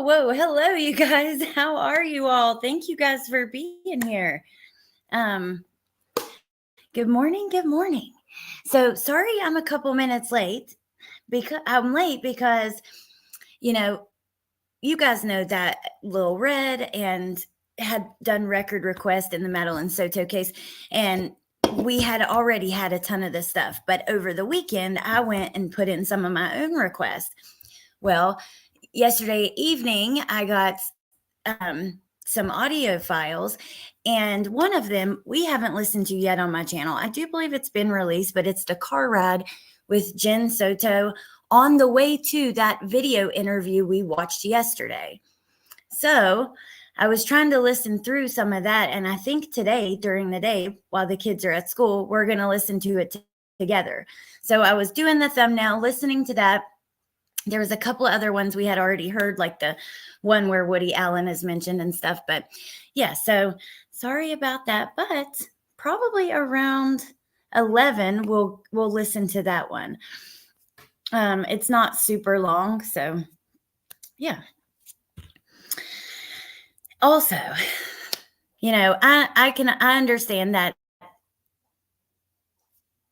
Whoa. Hello, you guys. How are you all? Thank you guys for being here. Good morning. Good morning. So sorry I'm a couple minutes late because I'm late because, you know, you guys know that Lil Red and had done record request in the Madeline Soto case. And we had already had a ton of this stuff. But over the weekend, I went and put in some of my own requests. Well, yesterday evening, I got some audio files, and one of them we haven't listened to yet on my channel. I do believe it's been released, but it's the car ride with Jen Soto on the way to that video interview we watched yesterday. So I was trying to listen through some of that, and I think today during the day while the kids are at school, we're going to listen to it together. So I was doing the thumbnail, listening to that. There was a couple of other ones we had already heard, like the one where Woody Allen is mentioned and stuff. But yeah, so sorry about that. But probably around 11, we'll listen to that one. It's not super long, so yeah. Also, I understand that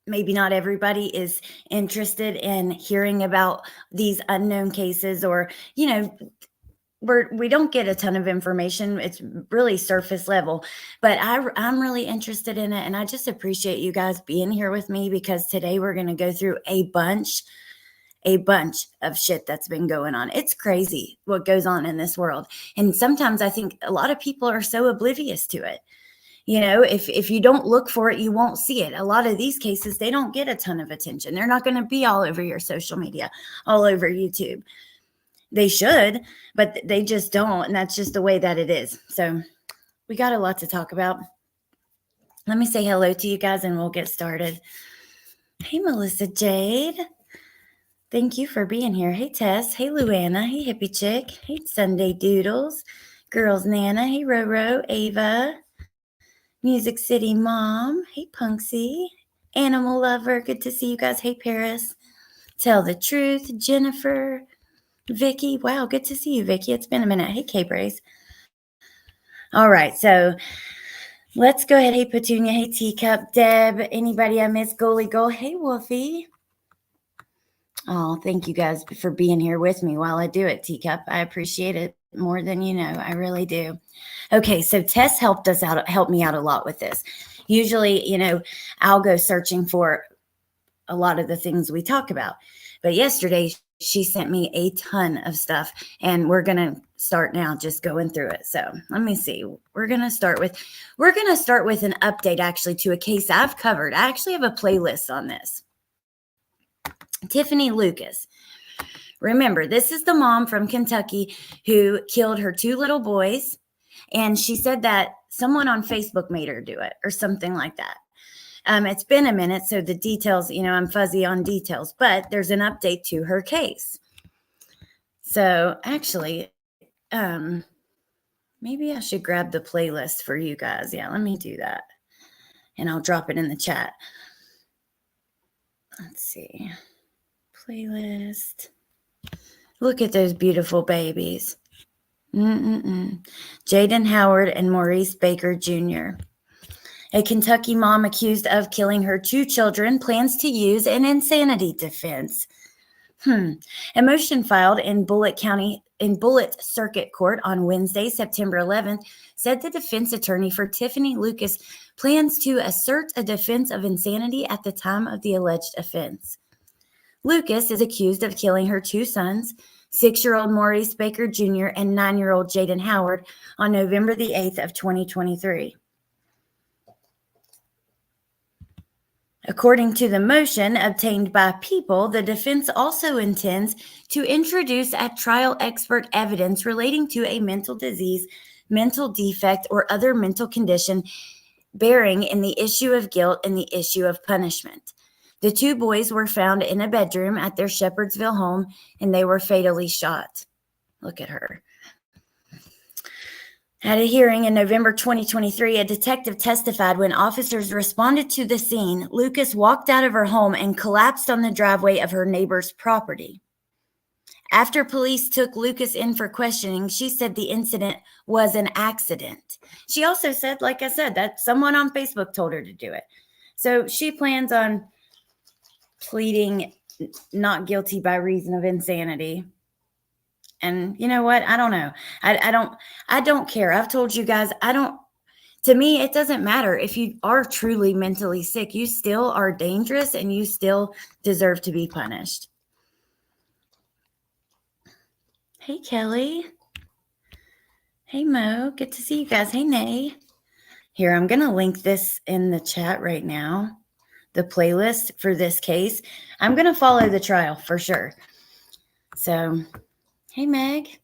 maybe not everybody is interested in hearing about these unknown cases, or, we don't get a ton of information. It's really surface level, but I'm really interested in it. And I just appreciate you guys being here with me, because today we're going to go through a bunch of shit that's been going on. It's crazy what goes on in this world. And sometimes I think a lot of people are so oblivious to it. If you don't look for it, you won't see it. A lot of these cases, they don't get a ton of attention. They're not going to be all over your social media, all over YouTube. They should, but they just don't. And that's just the way that it is. So we got a lot to talk about. Let me say hello to you guys and we'll get started. Hey, Melissa Jade. Thank you for being here. Hey, Tess. Hey, Luana. Hey, Hippie Chick. Hey, Sunday Doodles. Girls Nana. Hey, Roro. Ava. Music City Mom. Hey, Punksy. Animal Lover. Good to see you guys. Hey, Paris. Tell the Truth. Jennifer. Vicky. Wow, good to see you, Vicky. It's been a minute. Hey, K-Brace. All right, so let's go ahead. Hey, Petunia. Hey, Teacup. Deb. Anybody I miss? Goalie Goal. Hey, Wolfie. Oh, thank you guys for being here with me while I do it, Teacup. I appreciate it more than you know. I really do. Okay, so Tess helped me out a lot with this. Usually, I'll go searching for a lot of the things we talk about. But yesterday, she sent me a ton of stuff, and we're going to start now just going through it. So let me see. We're going to start with an update, actually, to a case I've covered. I actually have a playlist on this. Tiffany Lucas. Remember, this is the mom from Kentucky who killed her two little boys. And she said that someone on Facebook made her do it or something like that. It's been a minute, so the details, I'm fuzzy on details, but there's an update to her case. So actually, maybe I should grab the playlist for you guys. Yeah, let me do that. And I'll drop it in the chat. Let's see. Playlist. Look at those beautiful babies. Jaden Howard and Maurice Baker Jr. A Kentucky mom accused of killing her two children plans to use an insanity defense. A motion filed in Bullitt Circuit Court on Wednesday, September 11th, said the defense attorney for Tiffany Lucas plans to assert a defense of insanity at the time of the alleged offense. Lucas is accused of killing her two sons, 6-year-old Maurice Baker Jr. and 9-year-old Jaden Howard, on November the 8th of 2023. According to the motion obtained by People, the defense also intends to introduce at trial expert evidence relating to a mental disease, mental defect, or other mental condition bearing in the issue of guilt and the issue of punishment. The two boys were found in a bedroom at their Shepherdsville home, and they were fatally shot. Look at her. At a hearing in November 2023, a detective testified when officers responded to the scene, Lucas walked out of her home and collapsed on the driveway of her neighbor's property. After police took Lucas in for questioning, she said the incident was an accident. She also said, like I said, that someone on Facebook told her to do it. So she plans on pleading not guilty by reason of insanity. And you know what? I don't know. I don't care. I've told you guys, to me, it doesn't matter if you are truly mentally sick. You still are dangerous and you still deserve to be punished. Hey, Kelly. Hey, Mo. Good to see you guys. Hey, Nay. Here, I'm going to link this in the chat right now, the playlist for this case. I'm going to follow the trial for sure. So, hey, Meg.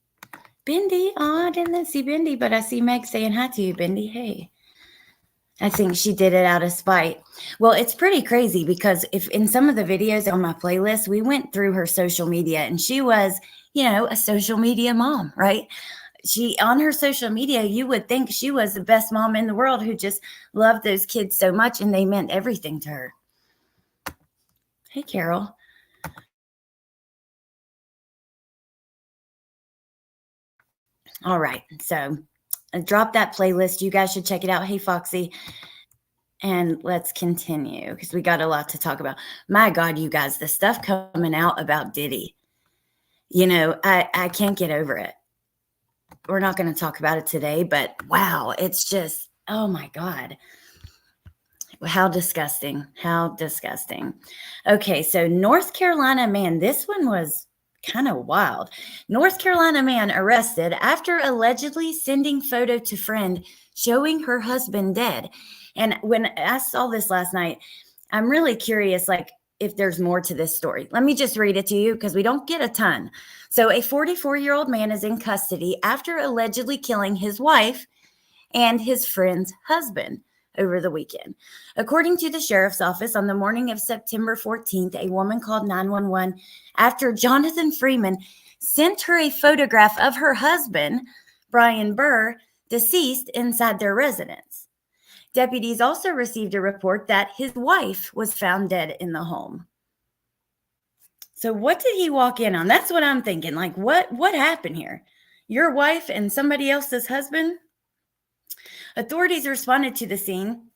Bindi. Oh, I didn't see Bindi, but I see Meg saying hi to you, Bindi. Hey. I think she did it out of spite. Well, it's pretty crazy because if in some of the videos on my playlist, we went through her social media and she was, a social media mom, right? She, on her social media, you would think she was the best mom in the world who just loved those kids so much and they meant everything to her. Hey, Carol. All right. So I dropped that playlist. You guys should check it out. Hey, Foxy. And let's continue because we got a lot to talk about. My God, you guys, the stuff coming out about Diddy, I can't get over it. We're not going to talk about it today, but wow, it's just, oh my God. How disgusting. How disgusting. Okay, so North Carolina man, this one was kind of wild. North Carolina man arrested after allegedly sending photo to friend showing her husband dead. And when I saw this last night, I'm really curious, if there's more to this story. Let me just read it to you because we don't get a ton. So a 44-year-old man is in custody after allegedly killing his wife and his friend's husband over the weekend. According to the sheriff's office, on the morning of September 14th, a woman called 911 after Jonathan Freeman sent her a photograph of her husband, Brian Burr, deceased inside their residence. Deputies also received a report that his wife was found dead in the home. So what did he walk in on? That's what I'm thinking. What happened here? Your wife and somebody else's husband? Authorities responded to the scene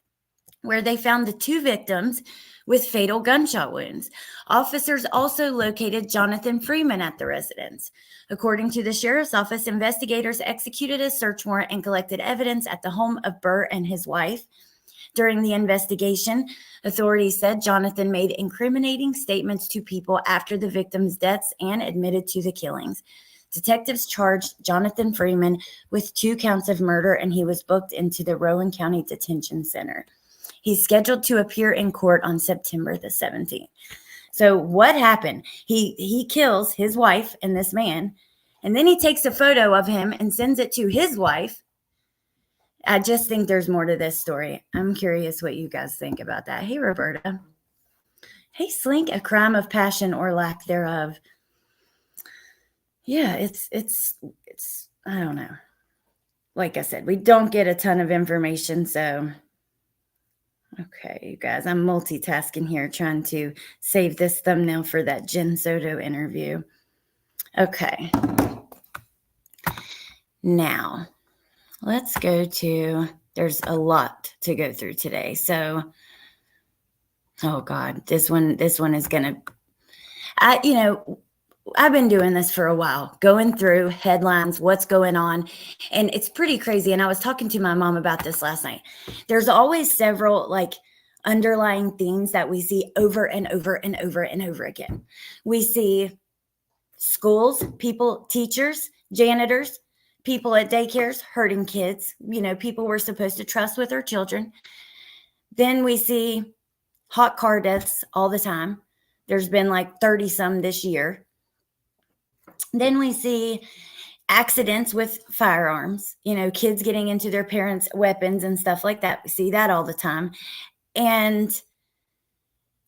where they found the two victims with fatal gunshot wounds. Officers also located Jonathan Freeman at the residence. According to the sheriff's office, investigators executed a search warrant and collected evidence at the home of Burr and his wife. During the investigation, authorities said Jonathan made incriminating statements to people after the victims' deaths and admitted to the killings. Detectives charged Jonathan Freeman with 2 counts of murder, and he was booked into the Rowan County Detention Center. He's scheduled to appear in court on September the 17th. So what happened? He kills his wife and this man, and then he takes a photo of him and sends it to his wife. I just think there's more to this story. I'm curious what you guys think about that. Hey, Roberta. Hey, Slink, a crime of passion or lack thereof. Yeah, it's I don't know. Like I said, we don't get a ton of information, so okay, you guys, I'm multitasking here trying to save this thumbnail for that Jen Soto interview. Okay. Now, let's go to, there's a lot to go through today. So, oh God, this one is going to, I've been doing this for a while, going through headlines, what's going on, and it's pretty crazy. And I was talking to my mom about this last night. There's always several underlying themes that we see over and over and over and over again. We see schools, people, teachers, janitors, people at daycares hurting kids, people we're supposed to trust with our children. Then we see hot car deaths all the time. There's been 30 some this year. Then we see accidents with firearms, kids getting into their parents' weapons and stuff like that. We see that all the time. And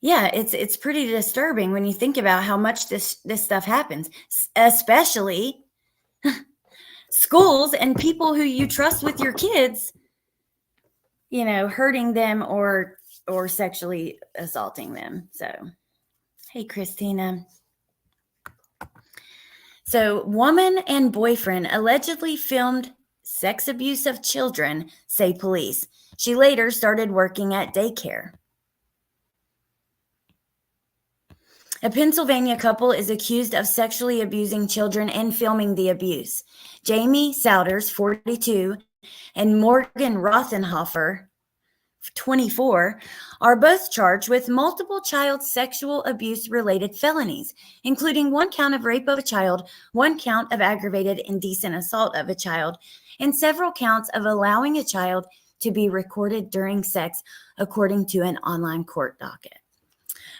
yeah, it's pretty disturbing when you think about how much this stuff happens, especially schools and people who you trust with your kids, hurting them or sexually assaulting them. So, hey, Christina. So, woman and boyfriend allegedly filmed sex abuse of children, say police. She later started working at daycare. A Pennsylvania couple is accused of sexually abusing children and filming the abuse. Jamie Souders, 42, and Morgan Rothenhofer, 24, are both charged with multiple child sexual abuse related felonies, including one count of rape of a child, one count of aggravated indecent assault of a child, and several counts of allowing a child to be recorded during sex, according to an online court docket.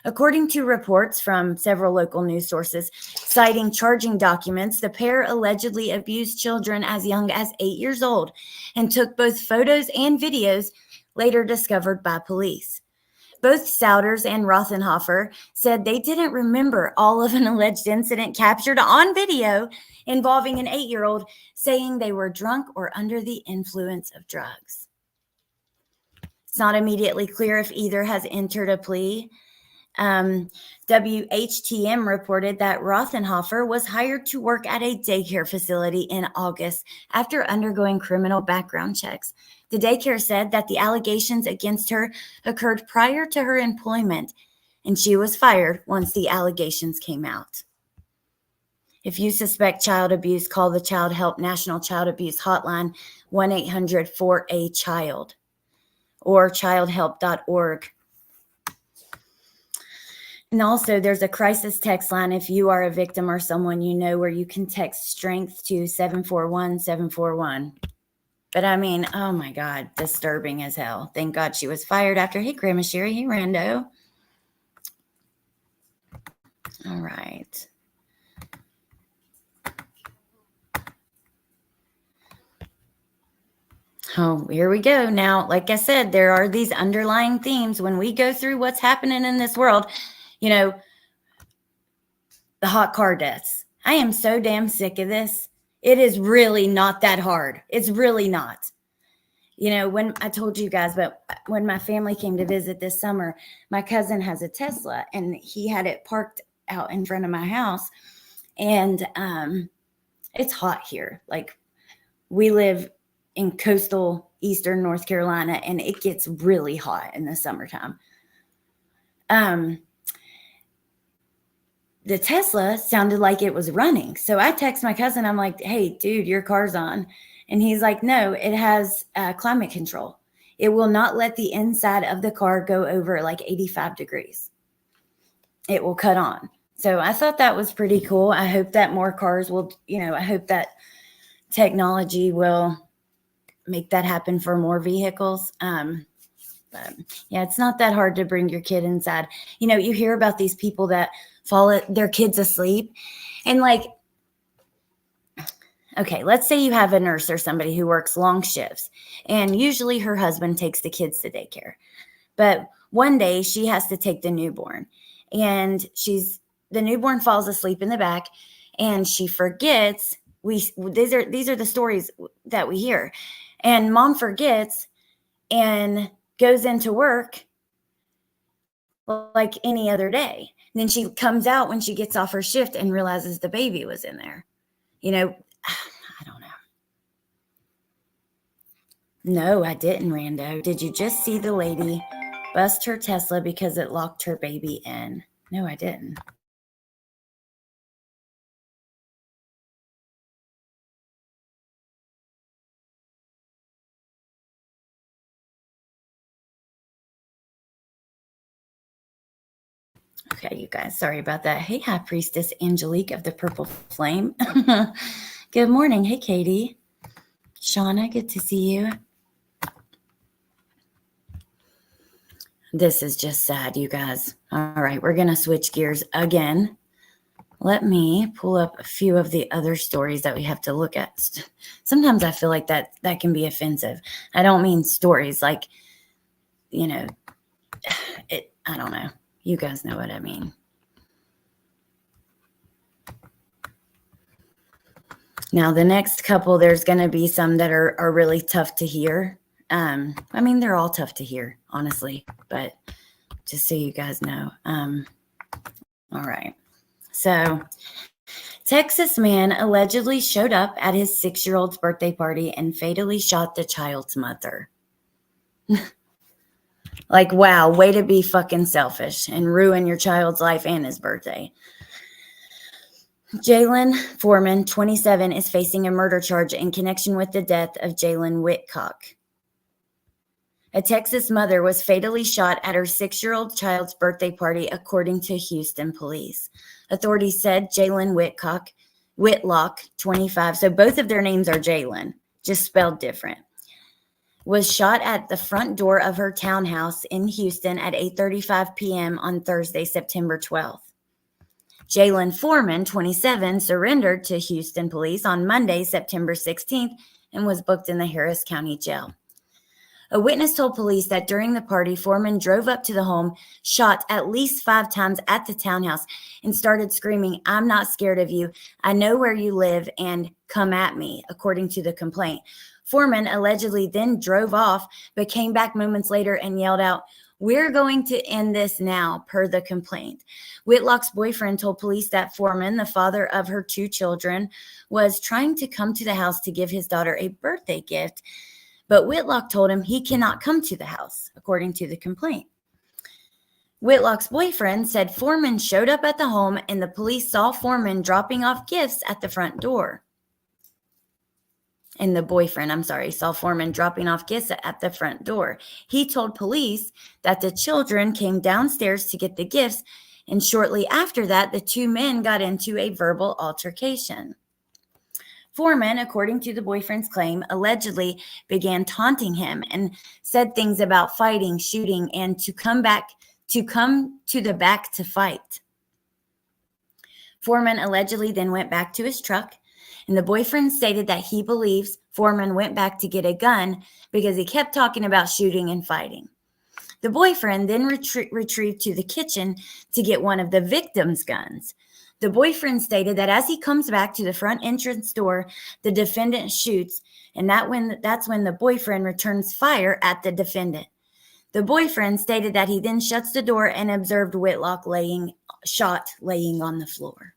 According to reports from several local news sources citing charging documents, the pair allegedly abused children as young as 8 years old and took both photos and videos later discovered by police. Both Souders and Rothenhofer said they didn't remember all of an alleged incident captured on video involving an 8-year-old, saying they were drunk or under the influence of drugs. It's not immediately clear if either has entered a plea. WHTM reported that Rothenhofer was hired to work at a daycare facility in August after undergoing criminal background checks. The daycare said that the allegations against her occurred prior to her employment, and she was fired once the allegations came out. If you suspect child abuse, call the Child Help National Child Abuse Hotline, 1-800-4A-CHILD, or childhelp.org. And also, there's a crisis text line if you are a victim or someone you know, where you can text strength to 741-741. But I mean, oh my God, disturbing as hell. Thank God she was fired after. Hey, Grandma Sherry. Hey, Rando. All right. Oh, here we go. Now, like I said, there are these underlying themes when we go through what's happening in this world. You know, the hot car deaths. I am so damn sick of this. It is really not that hard. It's really not. You know, when I told you guys, but when my family came to visit this summer, my cousin has a Tesla and he had it parked out in front of my house. And it's hot here. Like, we live in coastal eastern North Carolina, and it gets really hot in the summertime. The Tesla sounded like it was running. So I text my cousin. I'm like, hey, dude, your car's on. And he's like, no, it has climate control. It will not let the inside of the car go over like 85 degrees. It will cut on. So I thought that was pretty cool. I hope that more cars will, I hope that technology will make that happen for more vehicles. But yeah, it's not that hard to bring your kid inside. You hear about these people that fall their kids asleep, and like, okay, let's say you have a nurse or somebody who works long shifts, and usually her husband takes the kids to daycare. But one day she has to take the newborn, and the newborn falls asleep in the back, and she forgets. These are the stories that we hear, and mom forgets and goes into work like any other day. And then she comes out when she gets off her shift and realizes the baby was in there. I don't know. No, I didn't, Rando. Did you just see the lady bust her Tesla because it locked her baby in? No, I didn't. Okay, you guys, sorry about that. Hey, High Priestess Angelique of the Purple Flame. Good morning. Hey, Katie. Shauna, good to see you. This is just sad, you guys. All right, we're going to switch gears again. Let me pull up a few of the other stories that we have to look at. Sometimes I feel like that can be offensive. I don't mean stories like, I don't know. You guys know what I mean. Now, the next couple, there's going to be some that are really tough to hear. They're all tough to hear, honestly, but just so you guys know. All right. So Texas man allegedly showed up at his 6-year-old's birthday party and fatally shot the child's mother. Like, wow, way to be fucking selfish and ruin your child's life and his birthday. Jalen Foreman, 27, is facing a murder charge in connection with the death of Jalen Whitcock. A Texas mother was fatally shot at her 6-year-old child's birthday party, according to Houston police. Authorities said Jalen Whitlock, 25, so both of their names are Jalen, just spelled different, was shot at the front door of her townhouse in Houston at 8:35 p.m. on Thursday, September 12th. Jalen Foreman, 27, surrendered to Houston police on Monday, September 16th, and was booked in the Harris County Jail. A witness told police that during the party, Foreman drove up to the home, shot at least 5 times at the townhouse, and started screaming, "I'm not scared of you. I know where you live, and come at me," according to the complaint. Foreman allegedly then drove off, but came back moments later and yelled out, "We're going to end this now," per the complaint. Whitlock's boyfriend told police that Foreman, the father of her 2 children, was trying to come to the house to give his daughter a birthday gift, but Whitlock told him he cannot come to the house, according to the complaint. Whitlock's boyfriend said Foreman showed up at the home and the police saw Foreman dropping off gifts at the front door. And the boyfriend, saw Foreman dropping off gifts at the front door. He told police that the children came downstairs to get the gifts, and shortly after that, the 2 men got into a verbal altercation. Foreman, according to the boyfriend's claim, allegedly began taunting him and said things about fighting, shooting, and to come to the back to fight. Foreman allegedly then went back to his truck, and the boyfriend stated that he believes Foreman went back to get a gun because he kept talking about shooting and fighting. The boyfriend then retrieved to the kitchen to get one of the victim's guns. The boyfriend stated that as he comes back to the front entrance door, the defendant shoots, and that's when the boyfriend returns fire at the defendant. The boyfriend stated that he then shuts the door and observed Whitlock laying on the floor.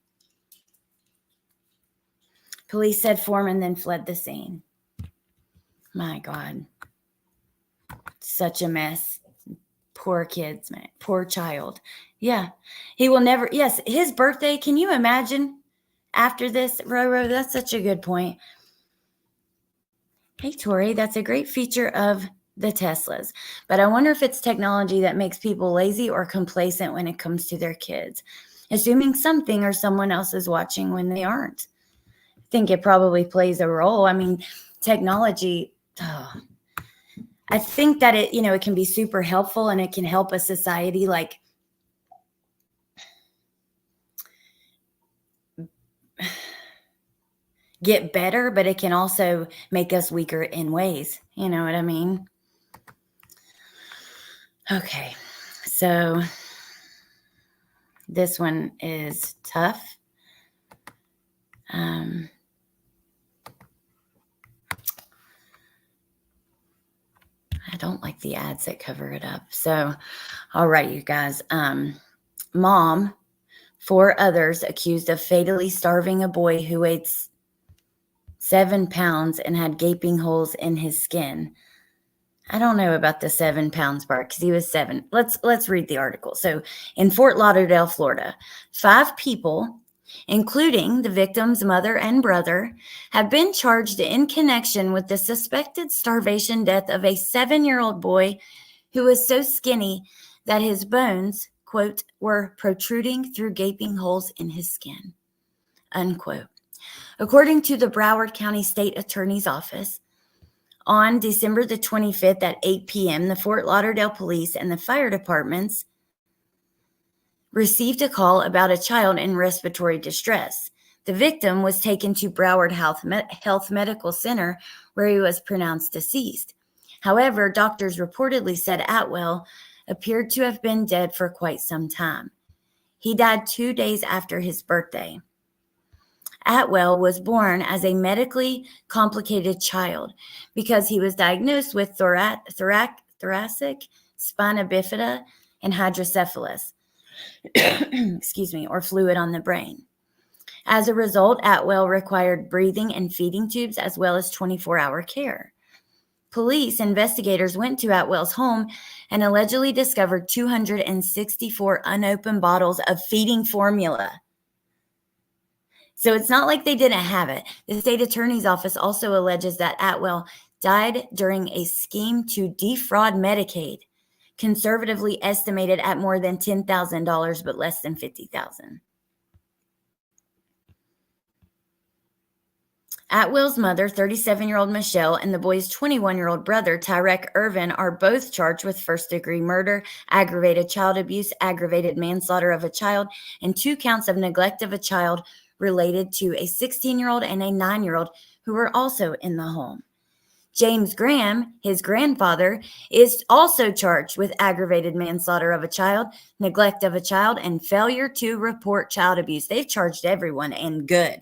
Police said Foreman then fled the scene. My God. Such a mess. Poor kids, man. Poor child. Yeah. He will never, yes, his birthday. Can you imagine after this? Roro, that's such a good point. Hey, Tori, that's a great feature of the Teslas. But I wonder if it's technology that makes people lazy or complacent when it comes to their kids, assuming something or someone else is watching when they aren't. I think it probably plays a role. I mean, technology, I think that it can be super helpful and it can help a society like get better, but it can also make us weaker in ways. You know what I mean? Okay. So this one is tough. I don't like the ads that cover it up. So, all right, you guys. Mom, 4 others accused of fatally starving a boy who weighed 7 pounds and had gaping holes in his skin. I don't know about the 7 pounds part because he was 7. Let's read the article. So, in Fort Lauderdale, Florida, 5 people, including the victim's mother and brother, have been charged in connection with the suspected starvation death of a 7-year-old boy who was so skinny that his bones, quote, were protruding through gaping holes in his skin, unquote. According to the Broward County State Attorney's Office, on December the 25th at 8 p.m., the Fort Lauderdale Police and the fire departments received a call about a child in respiratory distress. The victim was taken to Broward Health Medical Center, where he was pronounced deceased. However, doctors reportedly said Atwell appeared to have been dead for quite some time. He died 2 days after his birthday. Atwell was born as a medically complicated child because he was diagnosed with thoracic spina bifida and hydrocephalus, excuse me, or fluid on the brain. As a result, Atwell required breathing and feeding tubes as well as 24-hour care. Police investigators went to Atwell's home and allegedly discovered 264 unopened bottles of feeding formula. So it's not like they didn't have it. The state attorney's office also alleges that Atwell died during a scheme to defraud Medicaid, conservatively estimated at more than $10,000 but less than $50,000. Atwell's mother, 37-year-old Michelle, and the boy's 21-year-old brother, Tyrek Irvin, are both charged with first-degree murder, aggravated child abuse, aggravated manslaughter of a child, and 2 counts of neglect of a child related to a 16-year-old and a 9-year-old who were also in the home. James Graham, his grandfather, is also charged with aggravated manslaughter of a child, neglect of a child, and failure to report child abuse. They've charged everyone, and good.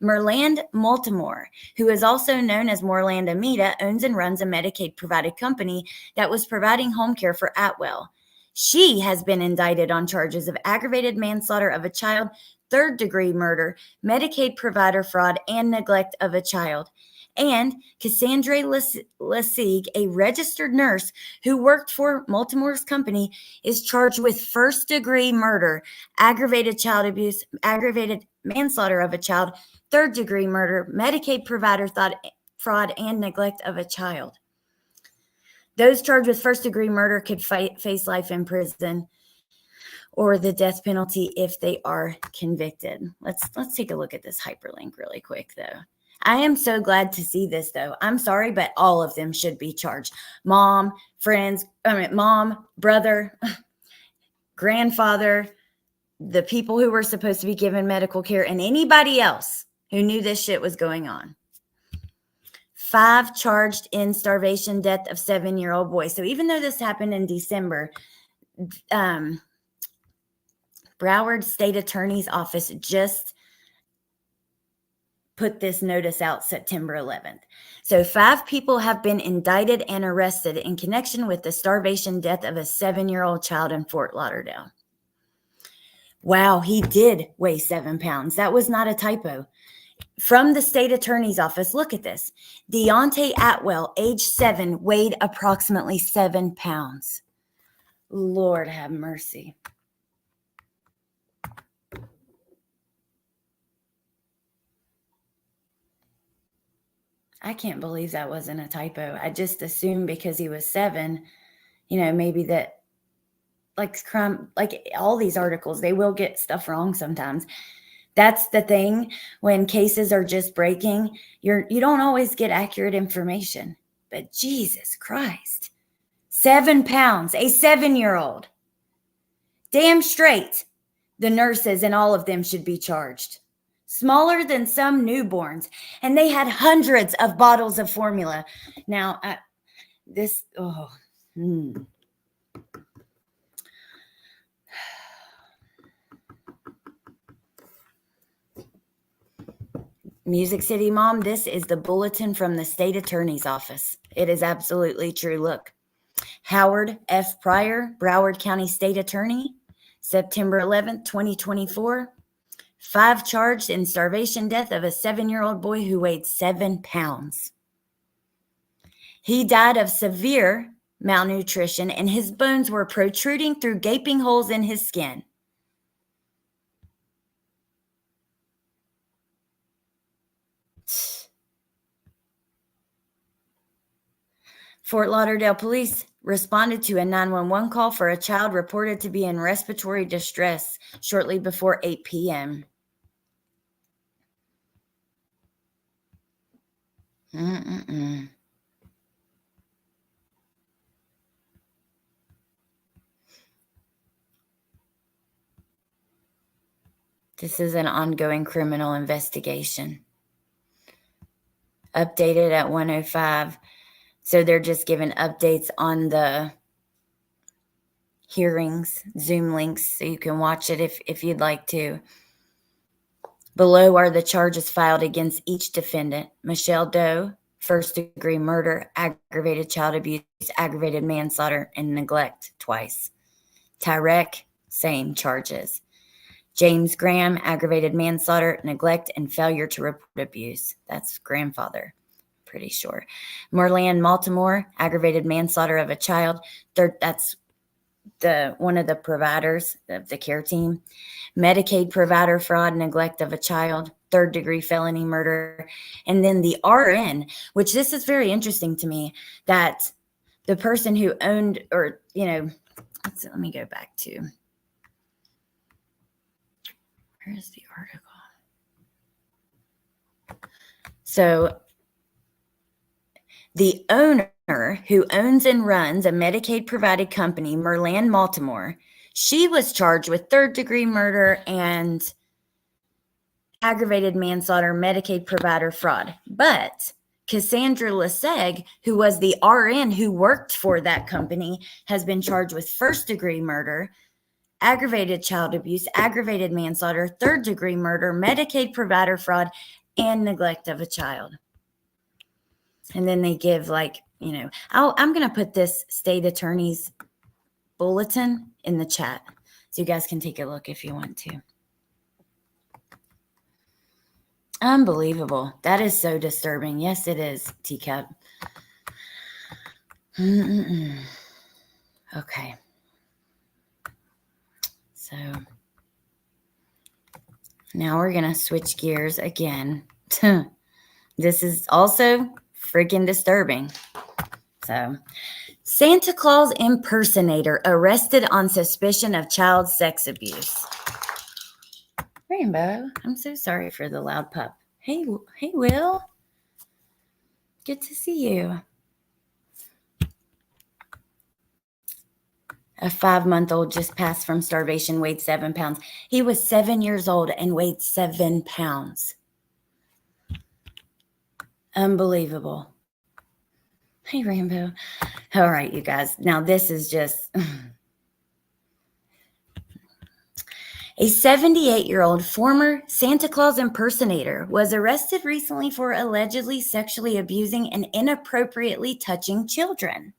Merland Multimore, who is also known as Morland Amita, owns and runs a Medicaid-provided company that was providing home care for Atwell. She has been indicted on charges of aggravated manslaughter of a child, third-degree murder, Medicaid provider fraud, and neglect of a child. And Cassandra Lesigue, a registered nurse who worked for Multimore's company, is charged with first-degree murder, aggravated child abuse, aggravated manslaughter of a child, third-degree murder, Medicaid provider fraud, and neglect of a child. Those charged with first-degree murder could face life in prison or the death penalty if they are convicted. Let's take a look at this hyperlink really quick, though. I am so glad to see this, though. I'm sorry, but all of them should be charged. Mom, brother, grandfather, the people who were supposed to be given medical care, and anybody else who knew this shit was going on. 5 charged in starvation death of 7-year-old boy. So even though this happened in December, Broward State Attorney's Office just put this notice out September 11th. So 5 people have been indicted and arrested in connection with the starvation death of a 7-year-old child in Fort Lauderdale. Wow, he did weigh 7 pounds. That was not a typo. From the state attorney's office, look at this. Deontay Atwell, age 7, weighed approximately 7 pounds. Lord have mercy. I can't believe that wasn't a typo. I just assumed because he was 7, maybe that, like all these articles, they will get stuff wrong sometimes. That's the thing. When cases are just breaking, you don't always get accurate information. But Jesus Christ, 7 pounds, a 7-year-old. Damn straight, the nurses and all of them should be charged. Smaller than some newborns. And they had hundreds of bottles of formula. Now, Music City Mom, this is the bulletin from the state attorney's office. It is absolutely true. Look, Howard F. Pryor, Broward County State Attorney, September 11th, 2024. 5 charged in starvation death of a 7-year-old boy who weighed 7 pounds. He died of severe malnutrition and his bones were protruding through gaping holes in his skin. Fort Lauderdale police responded to a 911 call for a child reported to be in respiratory distress shortly before 8 p.m. This is an ongoing criminal investigation. Updated at 1:05. So they're just giving updates on the hearings, Zoom links, so you can watch it if you'd like to. Below are the charges filed against each defendant. Michelle Doe, first-degree murder, aggravated child abuse, aggravated manslaughter, and neglect twice. Tyrek, same charges. James Graham, aggravated manslaughter, neglect, and failure to report abuse. That's grandfather, pretty sure. Merlan Baltimore, aggravated manslaughter of a child. That's one of the providers of the care team. Medicaid provider fraud, neglect of a child, third-degree felony murder. And then the RN, which this is very interesting to me, that the person who owned, or, let me go back to, where is the article? So the owner who owns and runs a Medicaid-provided company, Merlan Baltimore, she was charged with third-degree murder and aggravated manslaughter, Medicaid provider fraud. But Cassandra Leseg, who was the RN who worked for that company, has been charged with first-degree murder, aggravated child abuse, aggravated manslaughter, third-degree murder, Medicaid provider fraud, and neglect of a child. And then they give I'm going to put this state attorney's bulletin in the chat so you guys can take a look if you want to. Unbelievable. That is so disturbing. Yes, it is, Teacup. Okay. So now we're going to switch gears again. This is also freaking disturbing. So, Santa Claus impersonator arrested on suspicion of child sex abuse. Rainbow, I'm so sorry for the loud pup. Hey, Will. Good to see you. A 5-month-old just passed from starvation, weighed 7 pounds. He was 7 years old and weighed 7 pounds. Unbelievable. Hey, Rainbow. All right, you guys. Now, this is just... A 78-year-old former Santa Claus impersonator was arrested recently for allegedly sexually abusing and inappropriately touching children.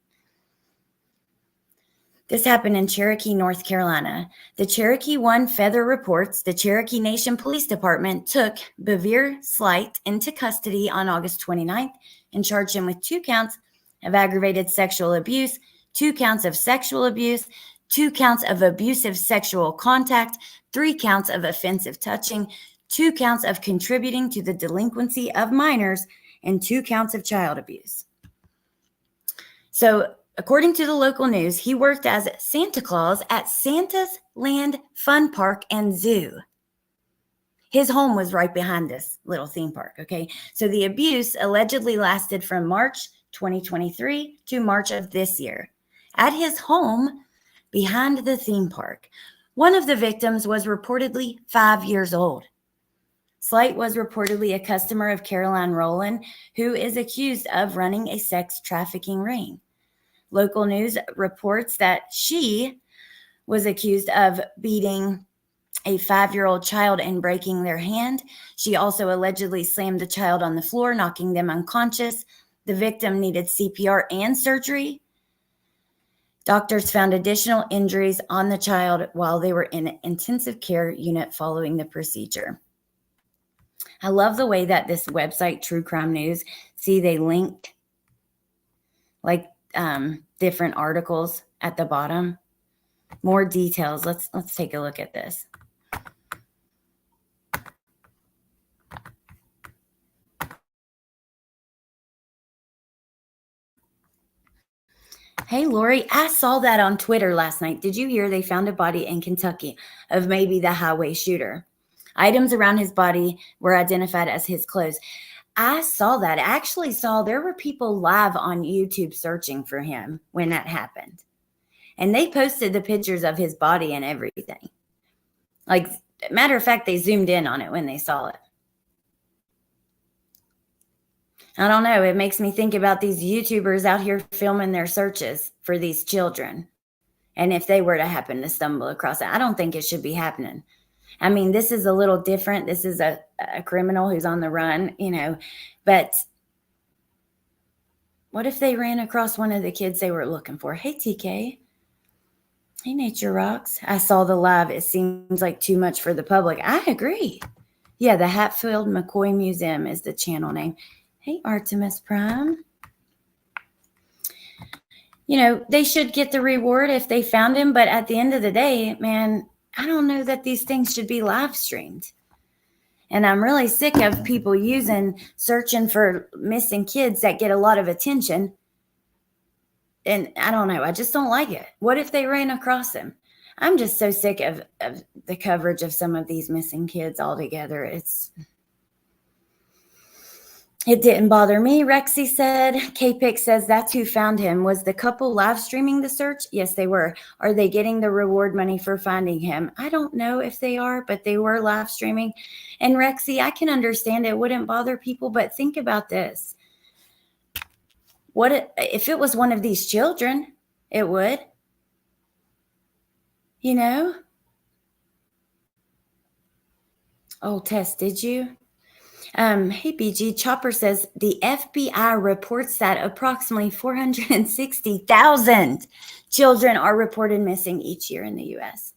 This happened in Cherokee, North Carolina. The Cherokee One Feather reports the Cherokee Nation Police Department took Bevere Slight into custody on August 29th and charged him with 2 counts of aggravated sexual abuse, 2 counts of sexual abuse, 2 counts of abusive sexual contact, 3 counts of offensive touching, 2 counts of contributing to the delinquency of minors, and 2 counts of child abuse. So, according to the local news, he worked as Santa Claus at Santa's Land Fun Park and Zoo. His home was right behind this little theme park, okay? So the abuse allegedly lasted from March 2023 to March of this year. At his home behind the theme park, one of the victims was reportedly 5 years old. Slight was reportedly a customer of Caroline Rowland, who is accused of running a sex trafficking ring. Local news reports that she was accused of beating a 5-year-old child and breaking their hand. She also allegedly slammed the child on the floor, knocking them unconscious. The victim needed CPR and surgery. Doctors found additional injuries on the child while they were in an intensive care unit following the procedure. I love the way that this website, True Crime News, they linked different articles at the bottom. More details. Let's take a look at this. Hey, Lori, I saw that on Twitter last night. Did you hear they found a body in Kentucky of maybe the highway shooter? Items around his body were identified as his clothes. I saw that. I actually saw there were people live on YouTube searching for him when that happened. And they posted the pictures of his body and everything. Matter of fact, they zoomed in on it when they saw it. I don't know. It makes me think about these YouTubers out here filming their searches for these children. And if they were to happen to stumble across it, I don't think it should be happening. I mean, this is a little different. This is a criminal who's on the run, but what if they ran across one of the kids they were looking for? Hey, TK. Hey, Nature Rocks. I saw the live. It seems like too much for the public. I agree. Yeah, the Hatfield McCoy Museum is the channel name. Hey, Artemis Prime. They should get the reward if they found him. But at the end of the day, man, I don't know that these things should be live streamed. And I'm really sick of people searching for missing kids that get a lot of attention. And I don't know. I just don't like it. What if they ran across him? I'm just so sick of the coverage of some of these missing kids altogether. It didn't bother me, Rexy said. K-Pick says that's who found him. Was the couple live streaming the search? Yes, they were. Are they getting the reward money for finding him? I don't know if they are, but they were live streaming. And Rexy, I can understand it wouldn't bother people, but think about this. What if it was one of these children? It would. Oh, Tess, did you? Hey, BG. Chopper says the FBI reports that approximately 460,000 children are reported missing each year in the U.S.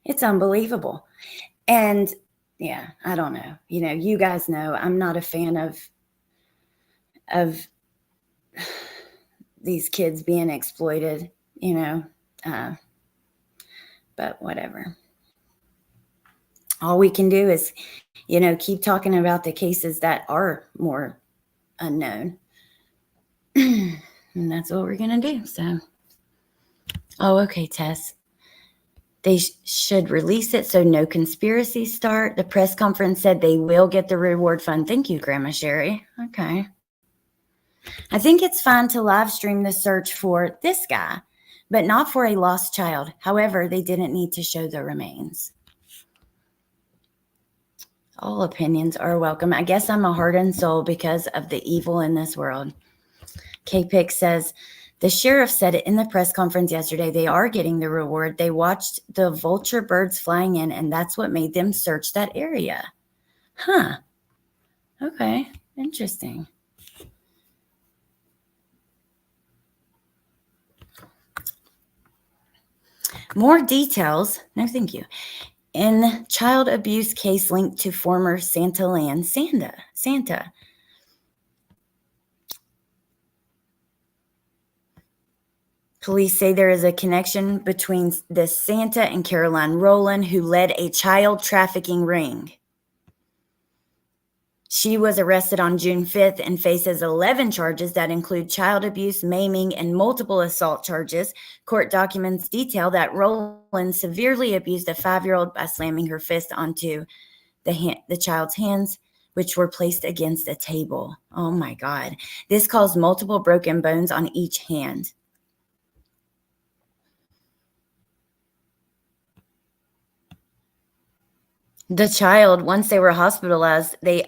It's unbelievable. And yeah, I don't know. You guys know I'm not a fan of these kids being exploited, but whatever. All we can do is keep talking about the cases that are more unknown. And that's what we're going to do. So, okay, Tess. They should release it so no conspiracies start. The press conference said they will get the reward fund. Thank you, Grandma Sherry. Okay. I think it's fine to live stream the search for this guy, but not for a lost child. However, they didn't need to show the remains. All opinions are welcome. I guess I'm a hardened soul because of the evil in this world. K-Pick says, the sheriff said it in the press conference yesterday. They are getting the reward. They watched the vulture birds flying in, and that's what made them search that area. Huh. Okay. Interesting. More details. No, thank you. In child abuse case linked to former Santa land, Santa. Police say there is a connection between this Santa and Caroline Rowland, who led a child trafficking ring. She was arrested on June 5th and faces 11 charges that include child abuse, maiming, and multiple assault charges. Court documents detail that Rowland severely abused a 5-year-old by slamming her fist onto the child's hands, which were placed against a table. Oh my God. This caused multiple broken bones on each hand. The child, once they were hospitalized, they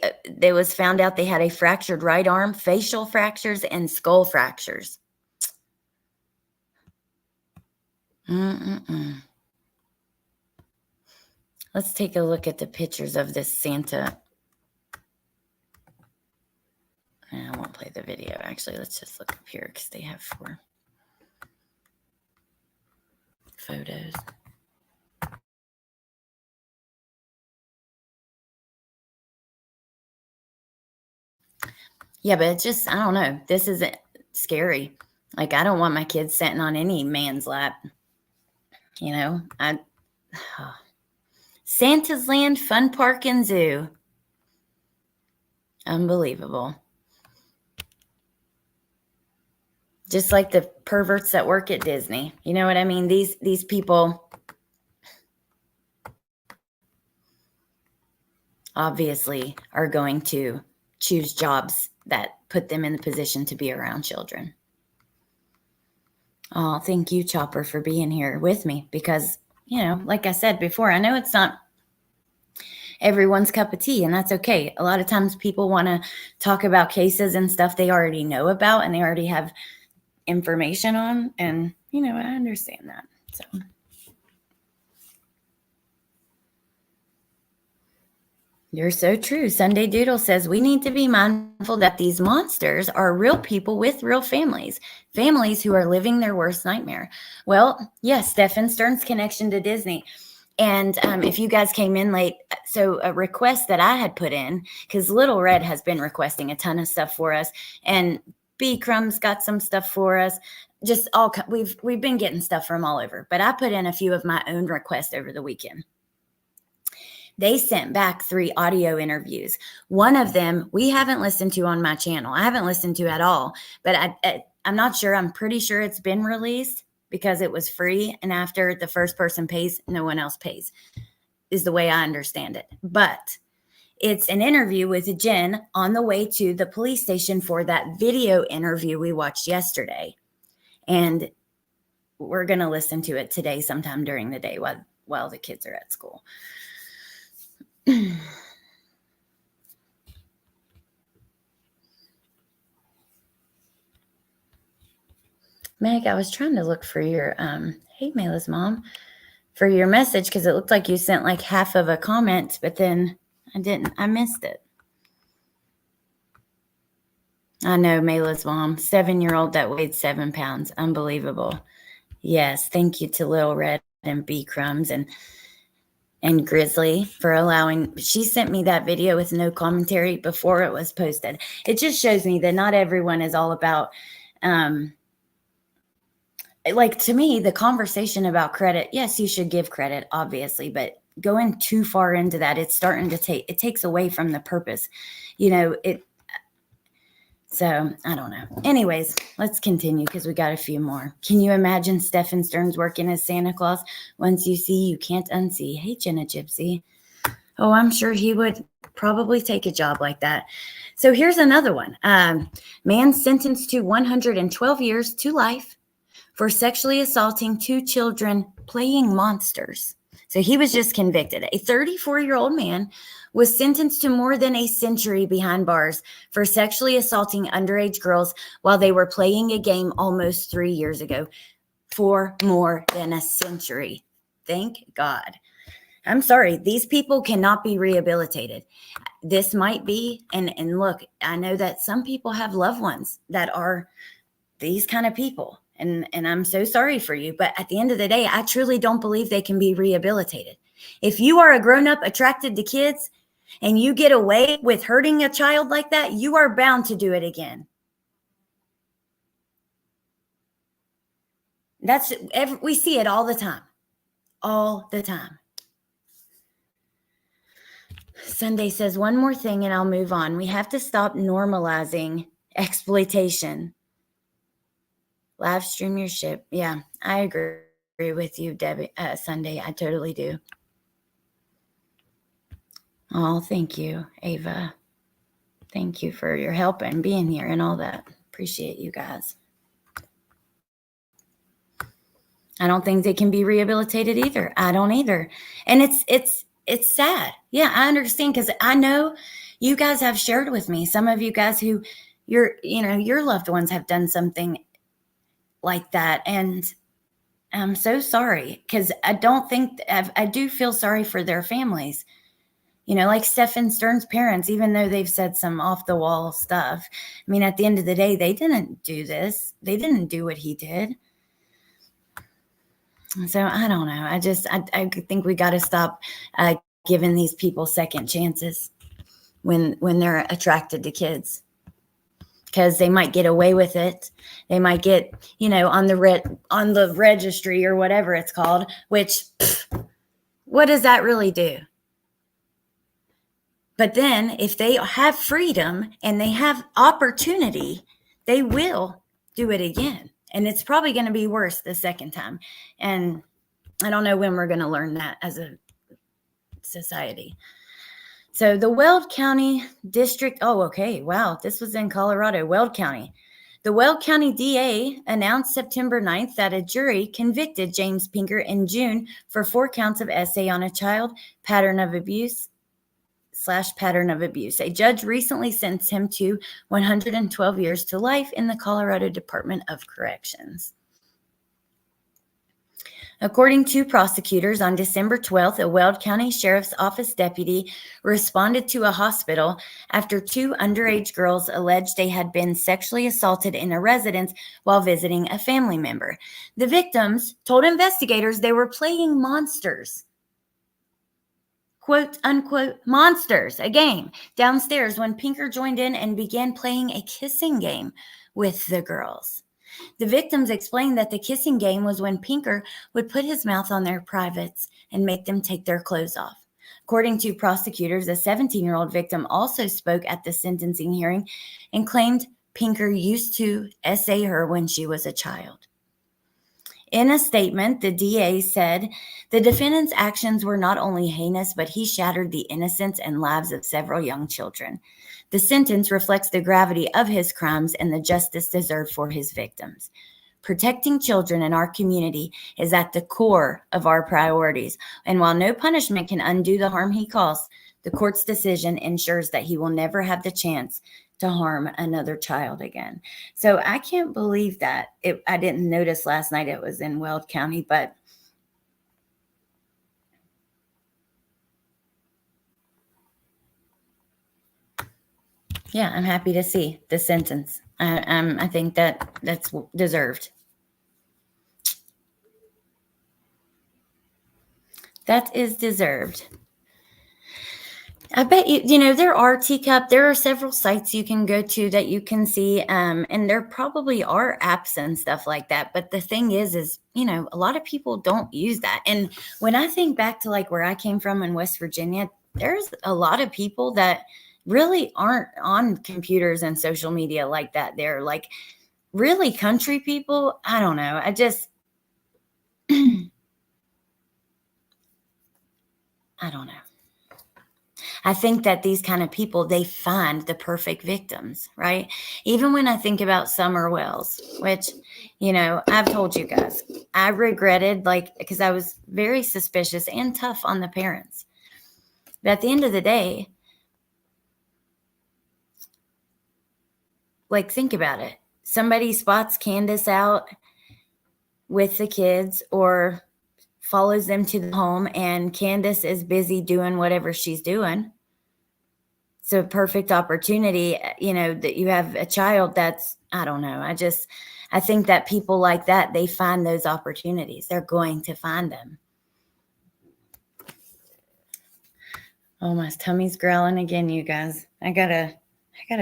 was found out they had a fractured right arm, facial fractures, and skull fractures. Let's take a look at the pictures of this Santa. I won't play the video. Actually, let's just look up here because they have 4 photos. Yeah, but it's just, I don't know. This is scary. Like, I don't want my kids sitting on any man's lap. Santa's Land Fun Park and Zoo. Unbelievable. Just like the perverts that work at Disney. You know what I mean? These people obviously are going to choose jobs that put them in the position to be around children. Oh, thank you, Chopper, for being here with me because, like I said before, I know it's not everyone's cup of tea, and that's okay. A lot of times people want to talk about cases and stuff they already know about and they already have information on, and, I understand that. So You're so true. Sunday Doodle says we need to be mindful that these monsters are real people with real families, families who are living their worst nightmare. Well, yes, Stefan Stern's connection to Disney. And if you guys came in late, so a request that I had put in, because Little Red has been requesting a ton of stuff for us, and B Crumb's got some stuff for us. Just all we've been getting stuff from all over. But I put in a few of my own requests over the weekend. They sent back 3 audio interviews. One of them we haven't listened to on my channel. I haven't listened to at all, but I'm not sure. I'm pretty sure it's been released because it was free. And after the first person pays, no one else pays, is the way I understand it. But it's an interview with Jen on the way to the police station for that video interview we watched yesterday. And we're going to listen to it today sometime during the day while the kids are at school. Meg, I was trying to look for your hey Mayla's mom, for your message, because it looked like you sent like half of a comment, but then I missed it. I know, Mayla's mom, 7-year-old that weighed 7 pounds. Unbelievable. Yes, thank you to Lil Red and B Crumbs and Grizzly for allowing. She sent me that video with no commentary before it was posted. It just shows me that not everyone is all about like, to me, the conversation about credit, yes, you should give credit, obviously, but going too far into that, it's starting to it takes away from the purpose, so I don't know. Anyways, let's continue because we got a few more. Can you imagine Stefan Stern's working as Santa Claus? Once you see, you can't unsee. Hey, Jenna Gypsy. Oh, I'm sure he would probably take a job like that. So here's another one. Man sentenced to 112 years to life for sexually assaulting 2 children playing monsters. So he was just convicted. A 34-year-old man was sentenced to more than a century behind bars for sexually assaulting underage girls while they were playing a game almost 3 years ago. For more than a century. Thank God. I'm sorry. These people cannot be rehabilitated. This might be, and look, I know that some people have loved ones that are these kind of people. And I'm so sorry for you. But at the end of the day, I truly don't believe they can be rehabilitated. If you are a grown-up attracted to kids and you get away with hurting a child like that, you are bound to do it again. We see it all the time. All the time. Sunday says, one more thing and I'll move on. We have to stop normalizing exploitation. Live stream your ship. Yeah, I agree with you, Debbie. Sunday, I totally do. Oh, thank you, Ava. Thank you for your help and being here and all that. Appreciate you guys. I don't think they can be rehabilitated either. I don't either. And it's sad. Yeah, I understand, because I know you guys have shared with me, some of you guys who your loved ones have done something like that. And I'm so sorry, because I do feel sorry for their families. Like Stefan Stern's parents, even though they've said some off the wall stuff. I mean, at the end of the day, they didn't do this. They didn't do what he did. So I don't know. I think we got to stop giving these people second chances when they're attracted to kids, because they might get away with it. They might get, on the registry or whatever it's called, which what does that really do? But then if they have freedom and they have opportunity, they will do it again. And it's probably going to be worse the second time. And I don't know when we're going to learn that as a society. So the Weld County District, oh, okay, wow, this was in Colorado, Weld County. The Weld County DA announced September 9th that a jury convicted James Pinker in June for 4 counts of essay on a child, pattern of abuse. A judge recently sentenced him to 112 years to life in the Colorado Department of Corrections. According to prosecutors, on December 12th, a Weld County Sheriff's Office deputy responded to a hospital after two underage girls alleged they had been sexually assaulted in a residence while visiting a family member. The victims told investigators they were playing Monsters. Quote unquote monsters, a game, downstairs when Pinker joined in and began playing a kissing game with the girls. The victims explained that the kissing game was when Pinker would put his mouth on their privates and make them take their clothes off. According to prosecutors, a 17-year-old victim also spoke at the sentencing hearing and claimed Pinker used to essay her when she was a child. In a statement, the DA said the defendant's actions were not only heinous, but he shattered the innocence and lives of several young children. The sentence reflects the gravity of his crimes and the justice deserved for his victims. Protecting children in our community is at the core of our priorities, and while no punishment can undo the harm he caused, the court's decision ensures that he will never have the chance to harm another child again. So I can't believe that. I didn't notice last night it was in Weld County, but yeah, I'm happy to see the sentence. I think that's deserved. That is deserved. I bet there are Teacup. There are several sites you can go to that you can see, and there probably are apps and stuff like that. But the thing is a lot of people don't use that. And when I think back to like where I came from in West Virginia, there's a lot of people that really aren't on computers and social media like that. They're like really country people. I don't know. I don't know. I think that these kind of people, they find the perfect victims, right? Even when I think about Summer Wells, which, I've told you guys, I regretted, because I was very suspicious and tough on the parents. But at the end of the day, think about it. Somebody spots Candace out with the kids or follows them to the home, and Candace is busy doing whatever she's doing. So perfect opportunity, that you have a child that's, I don't know. I think that people like that, they find those opportunities. They're going to find them. Oh, my tummy's growling again, you guys. I gotta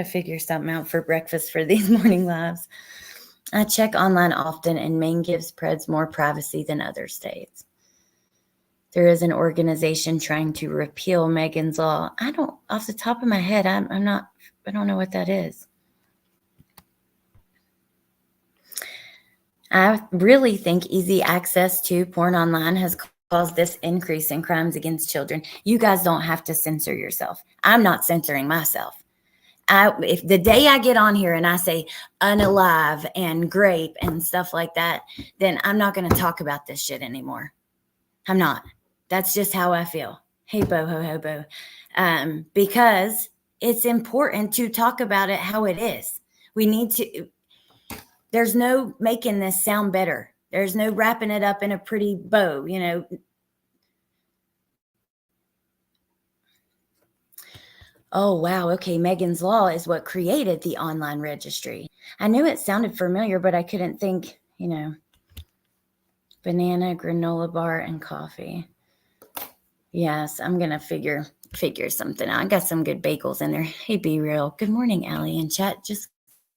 figure something out for breakfast for these morning lives. I check online often, and Maine gives Preds more privacy than other states. There is an organization trying to repeal Megan's Law. Off the top of my head, I don't know what that is. I really think easy access to porn online has caused this increase in crimes against children. You guys don't have to censor yourself. I'm not censoring myself. If the day I get on here and I say unalive and grape and stuff like that, then I'm not going to talk about this shit anymore. I'm not. That's just how I feel. Hey, boho hobo. Because it's important to talk about it how it is. We need to. There's no making this sound better. There's no wrapping it up in a pretty bow, Oh, wow. Okay. Megan's Law is what created the online registry. I knew it sounded familiar, but I couldn't think, banana, granola bar, and coffee. Yes, I'm going to figure something out. I got some good bagels in there. Hey, Be Real. Good morning, Allie and chat. Just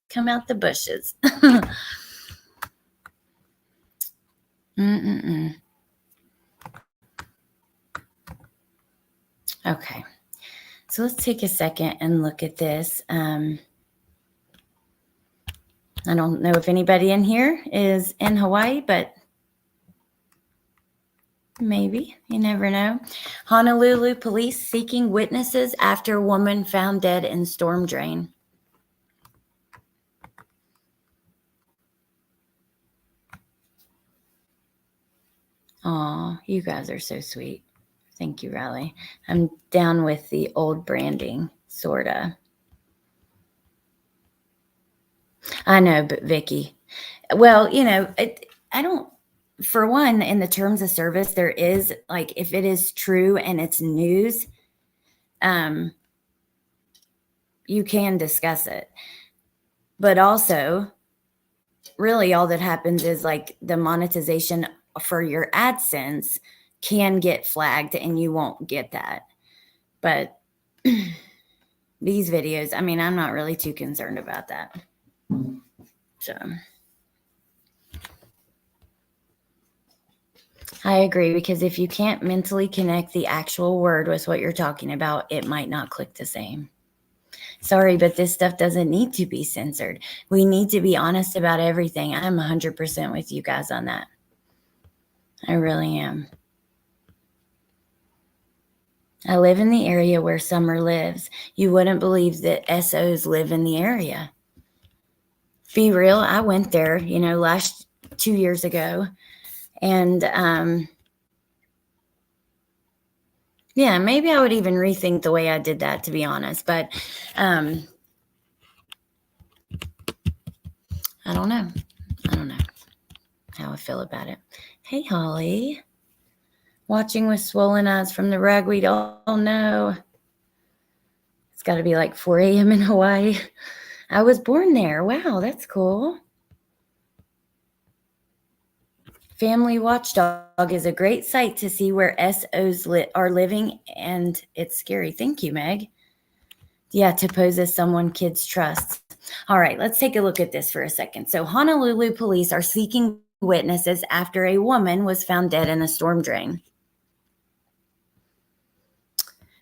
come out the bushes. Okay. So let's take a second and look at this. I don't know if anybody in here is in Hawaii, but maybe. You never know. Honolulu police seeking witnesses after woman found dead in storm drain. Aw, you guys are so sweet. Thank you, Riley. I'm down with the old branding, sorta. I know, but Vicky, well, I don't for one, in the terms of service, there is, like, if it is true and it's news, you can discuss it. But also, really all that happens is like the monetization for your AdSense can get flagged and you won't get that. But these videos, I mean, I'm not really too concerned about that. So I agree, because if you can't mentally connect the actual word with what you're talking about, it might not click the same. Sorry, but this stuff doesn't need to be censored. We need to be honest about everything. I'm 100% with you guys on that. I really am. I live in the area where Summer lives. You wouldn't believe that SOs live in the area. Be real, I went there, 2 years ago. And yeah, maybe I would even rethink the way I did that, to be honest. But I don't know. I don't know how I feel about it. Hey, Holly. Watching with swollen eyes from the ragweed. Oh, no. It's got to be like 4 a.m. in Hawaii. I was born there. Wow, that's cool. Family Watchdog is a great site to see where SOs are living, and it's scary. Thank you, Meg. Yeah, to pose as someone kids trust. All right, let's take a look at this for a second. So Honolulu police are seeking witnesses after a woman was found dead in a storm drain.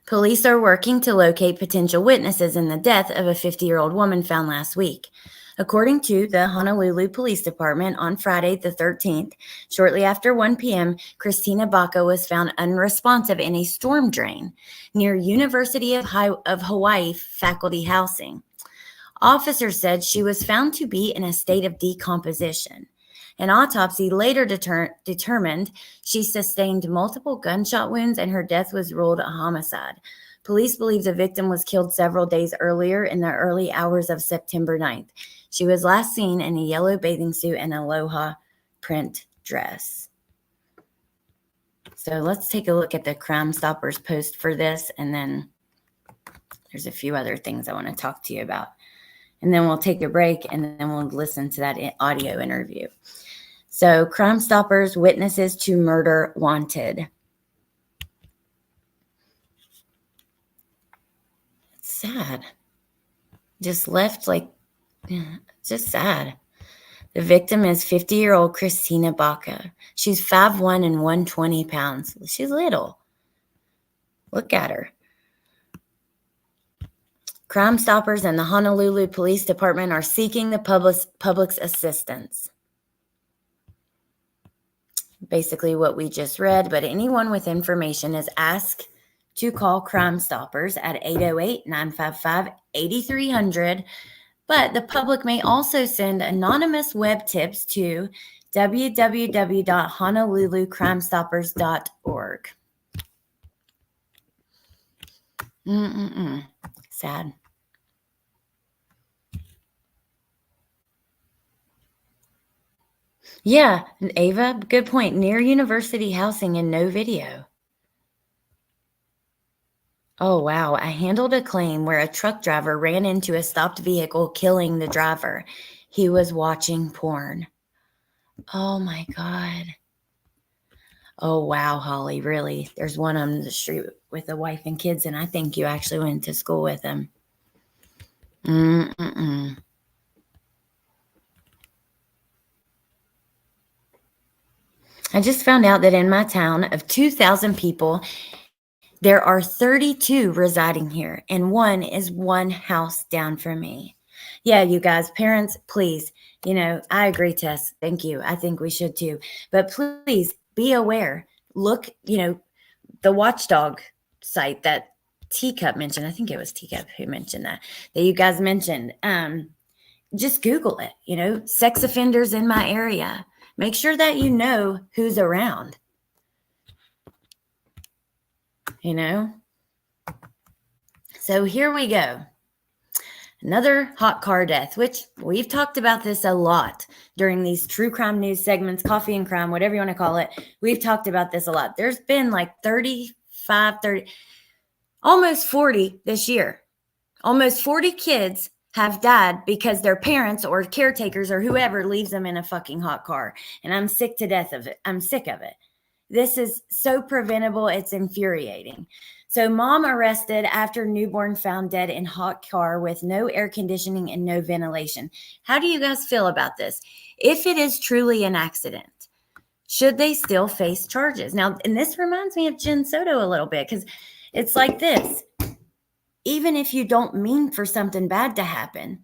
Police are working to locate potential witnesses in the death of a 50-year-old woman found last week. According to the Honolulu Police Department, on Friday the 13th, shortly after 1 p.m., Christina Baca was found unresponsive in a storm drain near University of Hawaii faculty housing. Officers said she was found to be in a state of decomposition. An autopsy later determined she sustained multiple gunshot wounds and her death was ruled a homicide. Police believe the victim was killed several days earlier in the early hours of September 9th. She was last seen in a yellow bathing suit and aloha print dress. So let's take a look at the Crime Stoppers post for this, and then there's a few other things I want to talk to you about. And then we'll take a break, and then we'll listen to that audio interview. So, Crime Stoppers, witnesses to murder wanted. It's sad. Just left just sad. The victim is 50-year-old Christina Baca. She's 5'1" and 120 pounds. She's little. Look at her. Crime Stoppers and the Honolulu Police Department are seeking the public's assistance. Basically what we just read, but anyone with information is asked to call Crime Stoppers at 808-955-8300, but the public may also send anonymous web tips to www.honolulucrimestoppers.org. Sad. Yeah, Ava, good point. Near university housing and no video. Oh, wow. I handled a claim where a truck driver ran into a stopped vehicle, killing the driver. He was watching porn. Oh, my God. Oh, wow, Holly, really? There's one on the street with a wife and kids, and I think you actually went to school with him. I just found out that in my town of 2,000 people, there are 32 residing here, and one is one house down from me. Yeah, you guys, parents, please, I agree, Tess. Thank you. I think we should too. But please be aware. Look, the watchdog site that Teacup mentioned. I think it was Teacup who mentioned that you guys mentioned. Just Google it, sex offenders in my area. Make sure that you know who's around. So here we go. Another hot car death, which we've talked about this a lot during these true crime news segments, coffee and crime, whatever you want to call it. We've talked about this a lot. There's been like 35, 30, almost 40 this year. Almost 40 kids have died because their parents or caretakers or whoever leaves them in a fucking hot car. And I'm sick to death of it. I'm sick of it. This is so preventable. It's infuriating. So mom arrested after newborn found dead in hot car with no air conditioning and no ventilation. How do you guys feel about this? If it is truly an accident, should they still face charges? Now, and this reminds me of Jen Soto a little bit because it's like this. Even if you don't mean for something bad to happen,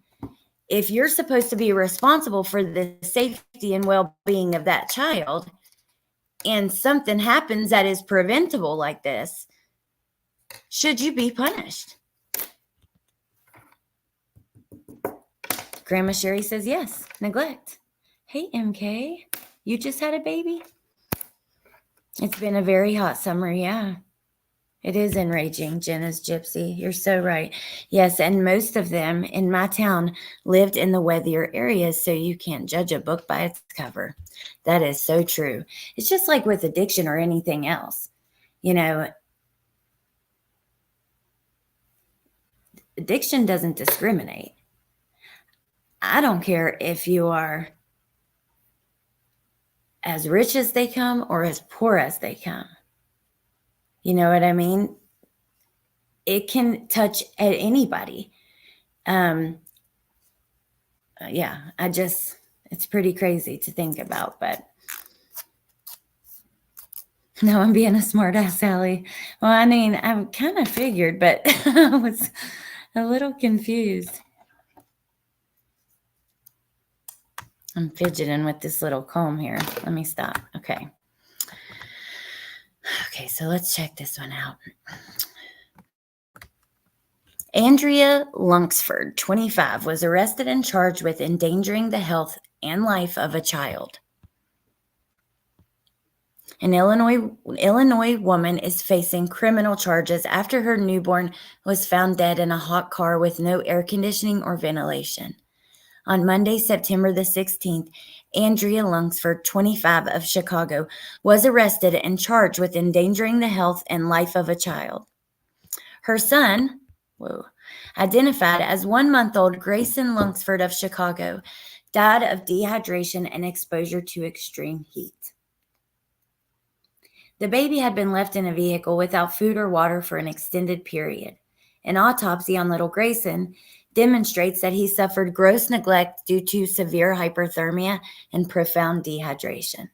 if you're supposed to be responsible for the safety and well-being of that child, and something happens that is preventable like this, should you be punished? Grandma Sherry says yes. Neglect. Hey, MK, you just had a baby? It's been a very hot summer, yeah. It is enraging, Jenna's Gypsy. You're so right. Yes, and most of them in my town lived in the weathier areas, so you can't judge a book by its cover. That is so true. It's just like with addiction or anything else. You know, addiction doesn't discriminate. I don't care if you are as rich as they come or as poor as they come. You know what I mean? It can touch at anybody. Yeah, it's pretty crazy to think about, but no, I'm being a smart ass, Sally. Well, I mean, I kind of figured, but I was a little confused. I'm fidgeting with this little comb here. Let me stop. Okay. Okay, so let's check this one out. Andrea Lungsford, 25, was arrested and charged with endangering the health and life of a child. An Illinois woman is facing criminal charges after her newborn was found dead in a hot car with no air conditioning or ventilation. On Monday, September the 16th, Andrea Lungsford, 25, of Chicago, was arrested and charged with endangering the health and life of a child. Her son, identified as 1-month-old Grayson Lungsford of Chicago, died of dehydration and exposure to extreme heat. The baby had been left in a vehicle without food or water for an extended period. An autopsy on little Grayson demonstrates that he suffered gross neglect due to severe hyperthermia and profound dehydration.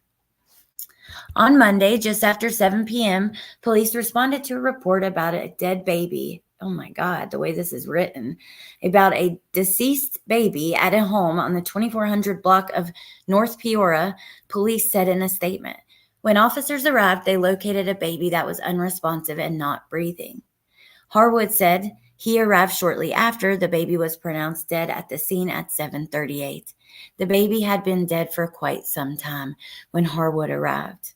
On Monday, just after 7 p.m., police responded to a report about a dead baby. Oh my God, the way this is written. About a deceased baby at a home on the 2400 block of North Peoria, police said in a statement. When officers arrived, they located a baby that was unresponsive and not breathing. Harwood said he arrived shortly after. The baby was pronounced dead at the scene at 7:38. The baby had been dead for quite some time when Harwood arrived.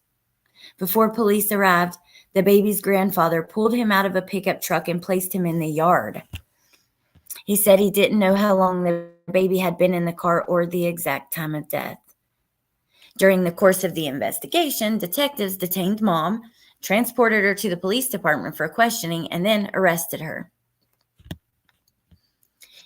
Before police arrived, the baby's grandfather pulled him out of a pickup truck and placed him in the yard. He said he didn't know how long the baby had been in the car or the exact time of death. During the course of the investigation, detectives detained Mom, transported her to the police department for questioning, and then arrested her.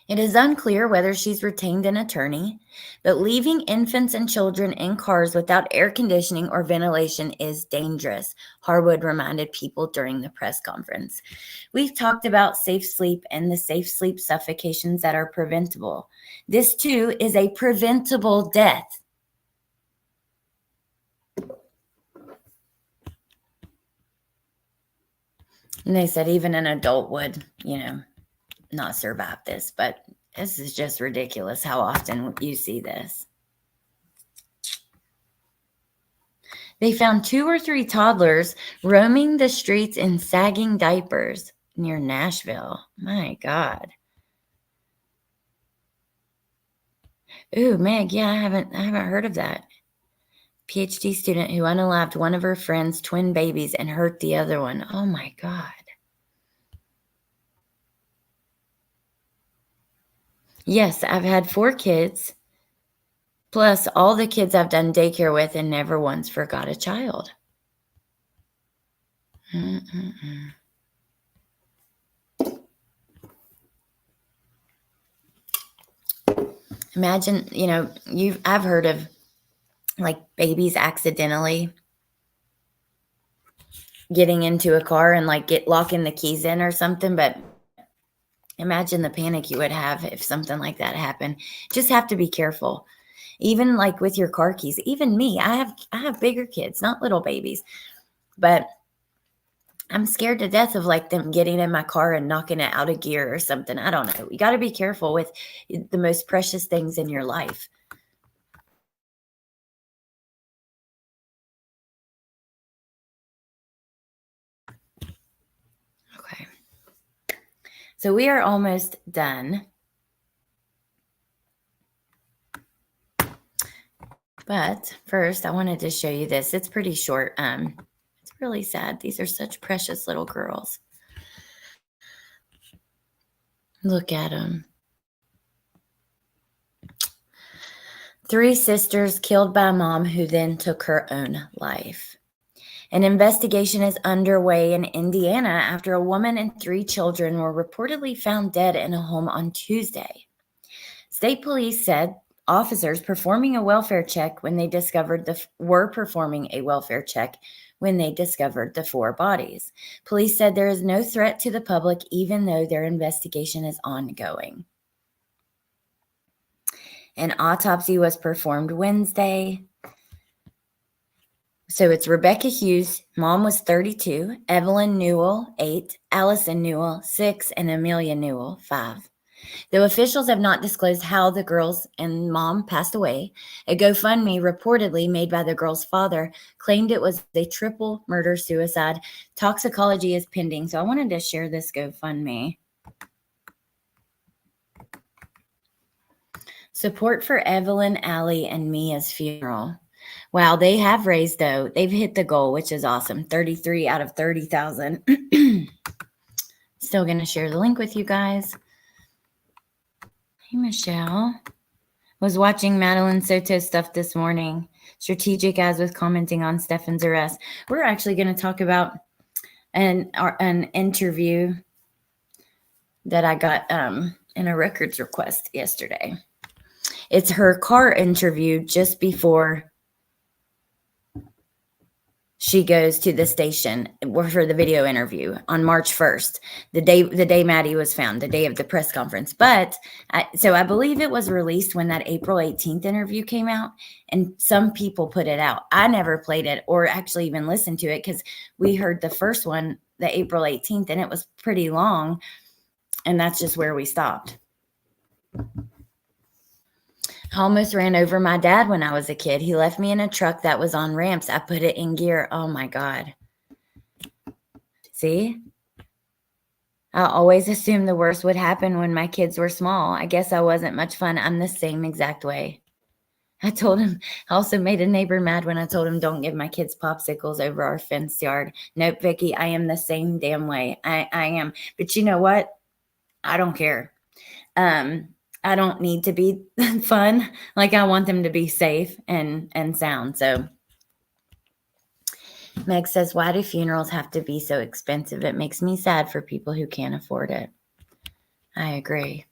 It is unclear whether she's retained an attorney, but leaving infants and children in cars without air conditioning or ventilation is dangerous, Harwood reminded people during the press conference. We've talked about safe sleep and the safe sleep suffocations that are preventable. This, too, is a preventable death. And they said even an adult would, not survive this, but this is just ridiculous how often you see this. They found 2 or 3 toddlers roaming the streets in sagging diapers near Nashville. My God. Ooh, Meg, yeah, I haven't heard of that. PhD student who unalived one of her friend's twin babies and hurt the other one. Oh my God. Yes, I've had 4 kids, plus all the kids I've done daycare with and never once forgot a child. Mm-mm-mm. Imagine, I've heard of like babies accidentally getting into a car and like locking the keys in or something, but imagine the panic you would have if something like that happened. Just have to be careful. Even like with your car keys, even me, I have bigger kids, not little babies, but I'm scared to death of like them getting in my car and knocking it out of gear or something. I don't know. You got to be careful with the most precious things in your life. Okay. So we are almost done. But first, I wanted to show you this. It's pretty short. It's really sad. These are such precious little girls. Look at them. 3 sisters killed by mom who then took her own life. An investigation is underway in Indiana after a woman and 3 children were reportedly found dead in a home on Tuesday. State police said officers performing a welfare check when they discovered were performing a welfare check when they discovered the 4 bodies. Police said there is no threat to the public even though their investigation is ongoing. An autopsy was performed Wednesday. So it's Rebecca Hughes, mom was 32, Evelyn Newell, 8, Allison Newell, 6, and Amelia Newell, 5. Though officials have not disclosed how the girls and mom passed away, a GoFundMe reportedly made by the girl's father claimed it was a triple murder-suicide. Toxicology is pending. So I wanted to share this GoFundMe. Support for Evelyn, Allie, and Mia's funeral. Wow, they have raised, though. They've hit the goal, which is awesome. 33 out of 30,000. Still going to share the link with you guys. Hey, Michelle. Was watching Madeline Soto's stuff this morning. Strategic as with commenting on Stefan's arrest. We're actually going to talk about an interview that I got in a records request yesterday. It's her car interview just before she goes to the station for the video interview on March 1st, the day Maddie was found, the day of the press conference. But so I believe it was released when that April 18th interview came out, and some people put it out. I never played it or actually even listened to it because we heard the first one, the April 18th, and it was pretty long, and that's just where we stopped. I almost ran over my dad when I was a kid. He left me in a truck that was on ramps. I put it in gear. Oh my God. See? I always assumed the worst would happen when my kids were small. I guess I wasn't much fun. I'm the same exact way. I told him, I also made a neighbor mad when I told him don't give my kids popsicles over our fenced yard. Nope, Vicky, I am the same damn way. I am. But you know what? I don't care. I don't need to be fun. Like I want them to be safe and sound. So Meg says, why do funerals have to be so expensive? It makes me sad for people who can't afford it. I agree.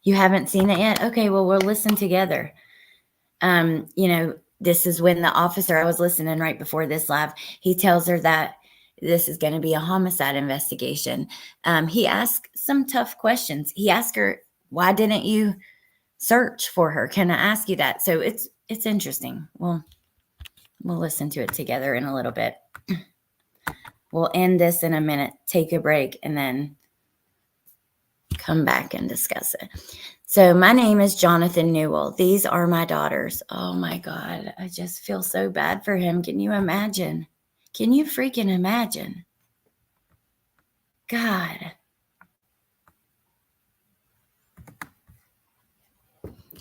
You haven't seen it yet? Okay, well, we'll listen together. This is when the officer, I was listening right before this live, he tells her that this is going to be a homicide investigation. He asked some tough questions. He asked her, why didn't you search for her? Can I ask you that? So it's interesting. We'll listen to it together in a little bit. We'll end this in a minute, take a break, and then come back and discuss it. So my name is Jonathan Newell. These are my daughters. Oh my God. I just feel so bad for him. Can you imagine? Can you freaking imagine? God.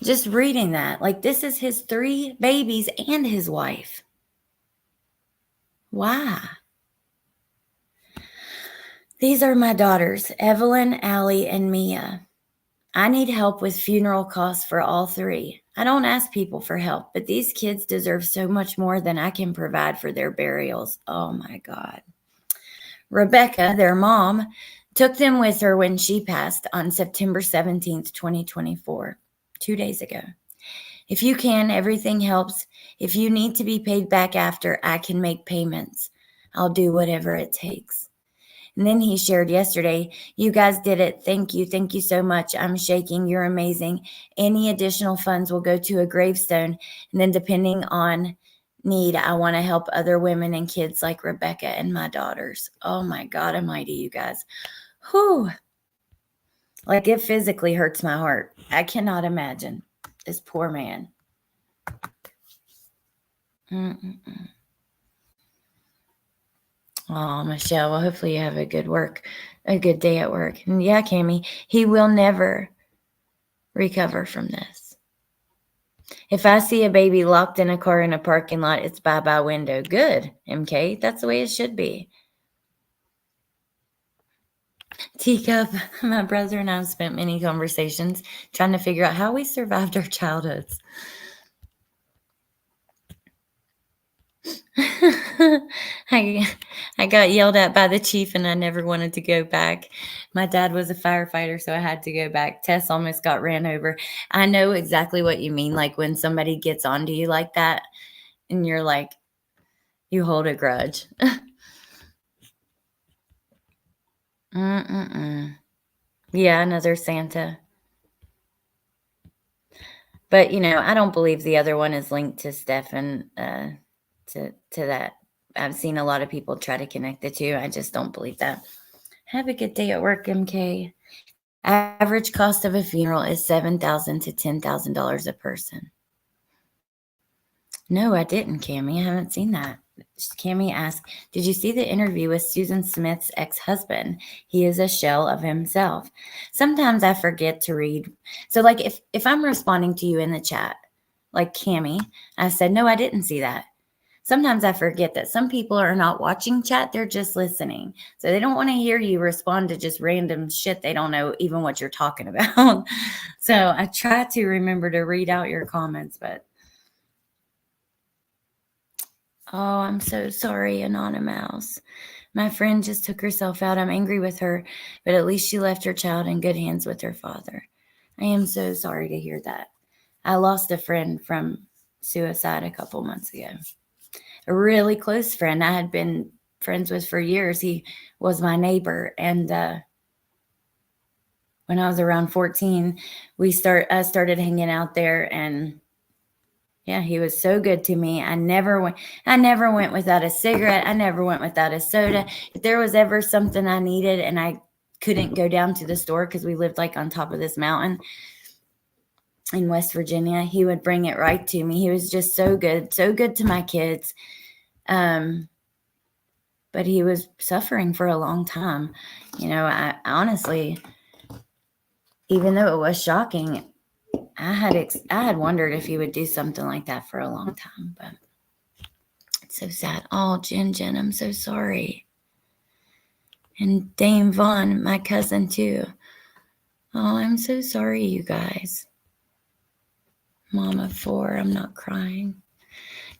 Just reading that, like this is his 3 babies and his wife. Why? These are my daughters, Evelyn, Allie, and Mia. I need help with funeral costs for all three. I don't ask people for help, but these kids deserve so much more than I can provide for their burials. Oh my God. Rebecca, their mom, took them with her when she passed on September 17th, 2024, 2 days ago. If you can, everything helps. If you need to be paid back after, I can make payments. I'll do whatever it takes. And then he shared yesterday, you guys did it. Thank you. Thank you so much. I'm shaking. You're amazing. Any additional funds will go to a gravestone. And then depending on need, I want to help other women and kids like Rebecca and my daughters. Oh my God almighty, you guys. Whew. Like it physically hurts my heart. I cannot imagine this poor man. Mm-mm-mm. Oh, Michelle, well, hopefully you have a good day at work. And yeah, Cammie, he will never recover from this. If I see a baby locked in a car in a parking lot, it's bye-bye window. Good, MK. That's the way it should be. Teacup, my brother and I have spent many conversations trying to figure out how we survived our childhoods. I got yelled at by the chief and I never wanted to go back. My dad was a firefighter, so I had to go back. Tess almost got ran over. I know exactly what you mean. Like when somebody gets onto you like that and you're like, you hold a grudge. Yeah, another Santa. But, I don't believe the other one is linked to Stefan, to that. I've seen a lot of people try to connect the two. I just don't believe that. Have a good day at work, MK. Average cost of a funeral is $7,000 to $10,000 a person. No, I didn't, Cammie. I haven't seen that. Cammie asked, did you see the interview with Susan Smith's ex-husband? He is a shell of himself. Sometimes I forget to read. So like if I'm responding to you in the chat, like Cammie, I said, no, I didn't see that. Sometimes I forget that some people are not watching chat. They're just listening. So they don't want to hear you respond to just random shit. They don't know even what you're talking about. So I try to remember to read out your comments, but oh, I'm so sorry, Anonymous. My friend just took herself out. I'm angry with her, but at least she left her child in good hands with her father. I am so sorry to hear that. I lost a friend from suicide a couple months ago. A really close friend I had been friends with for years. He was my neighbor. And when I was around 14, I started hanging out there, and yeah, he was so good to me. I never went without a cigarette. I never went without a soda. If there was ever something I needed and I couldn't go down to the store because we lived like on top of this mountain in West Virginia, he would bring it right to me. He was just so good to my kids. But he was suffering for a long time. I honestly, even though it was shocking, I had wondered if he would do something like that for a long time, but it's so sad. Oh, Jen, I'm so sorry. And Dame Vaughn, my cousin too. Oh, I'm so sorry, you guys. Mama 4, I'm not crying.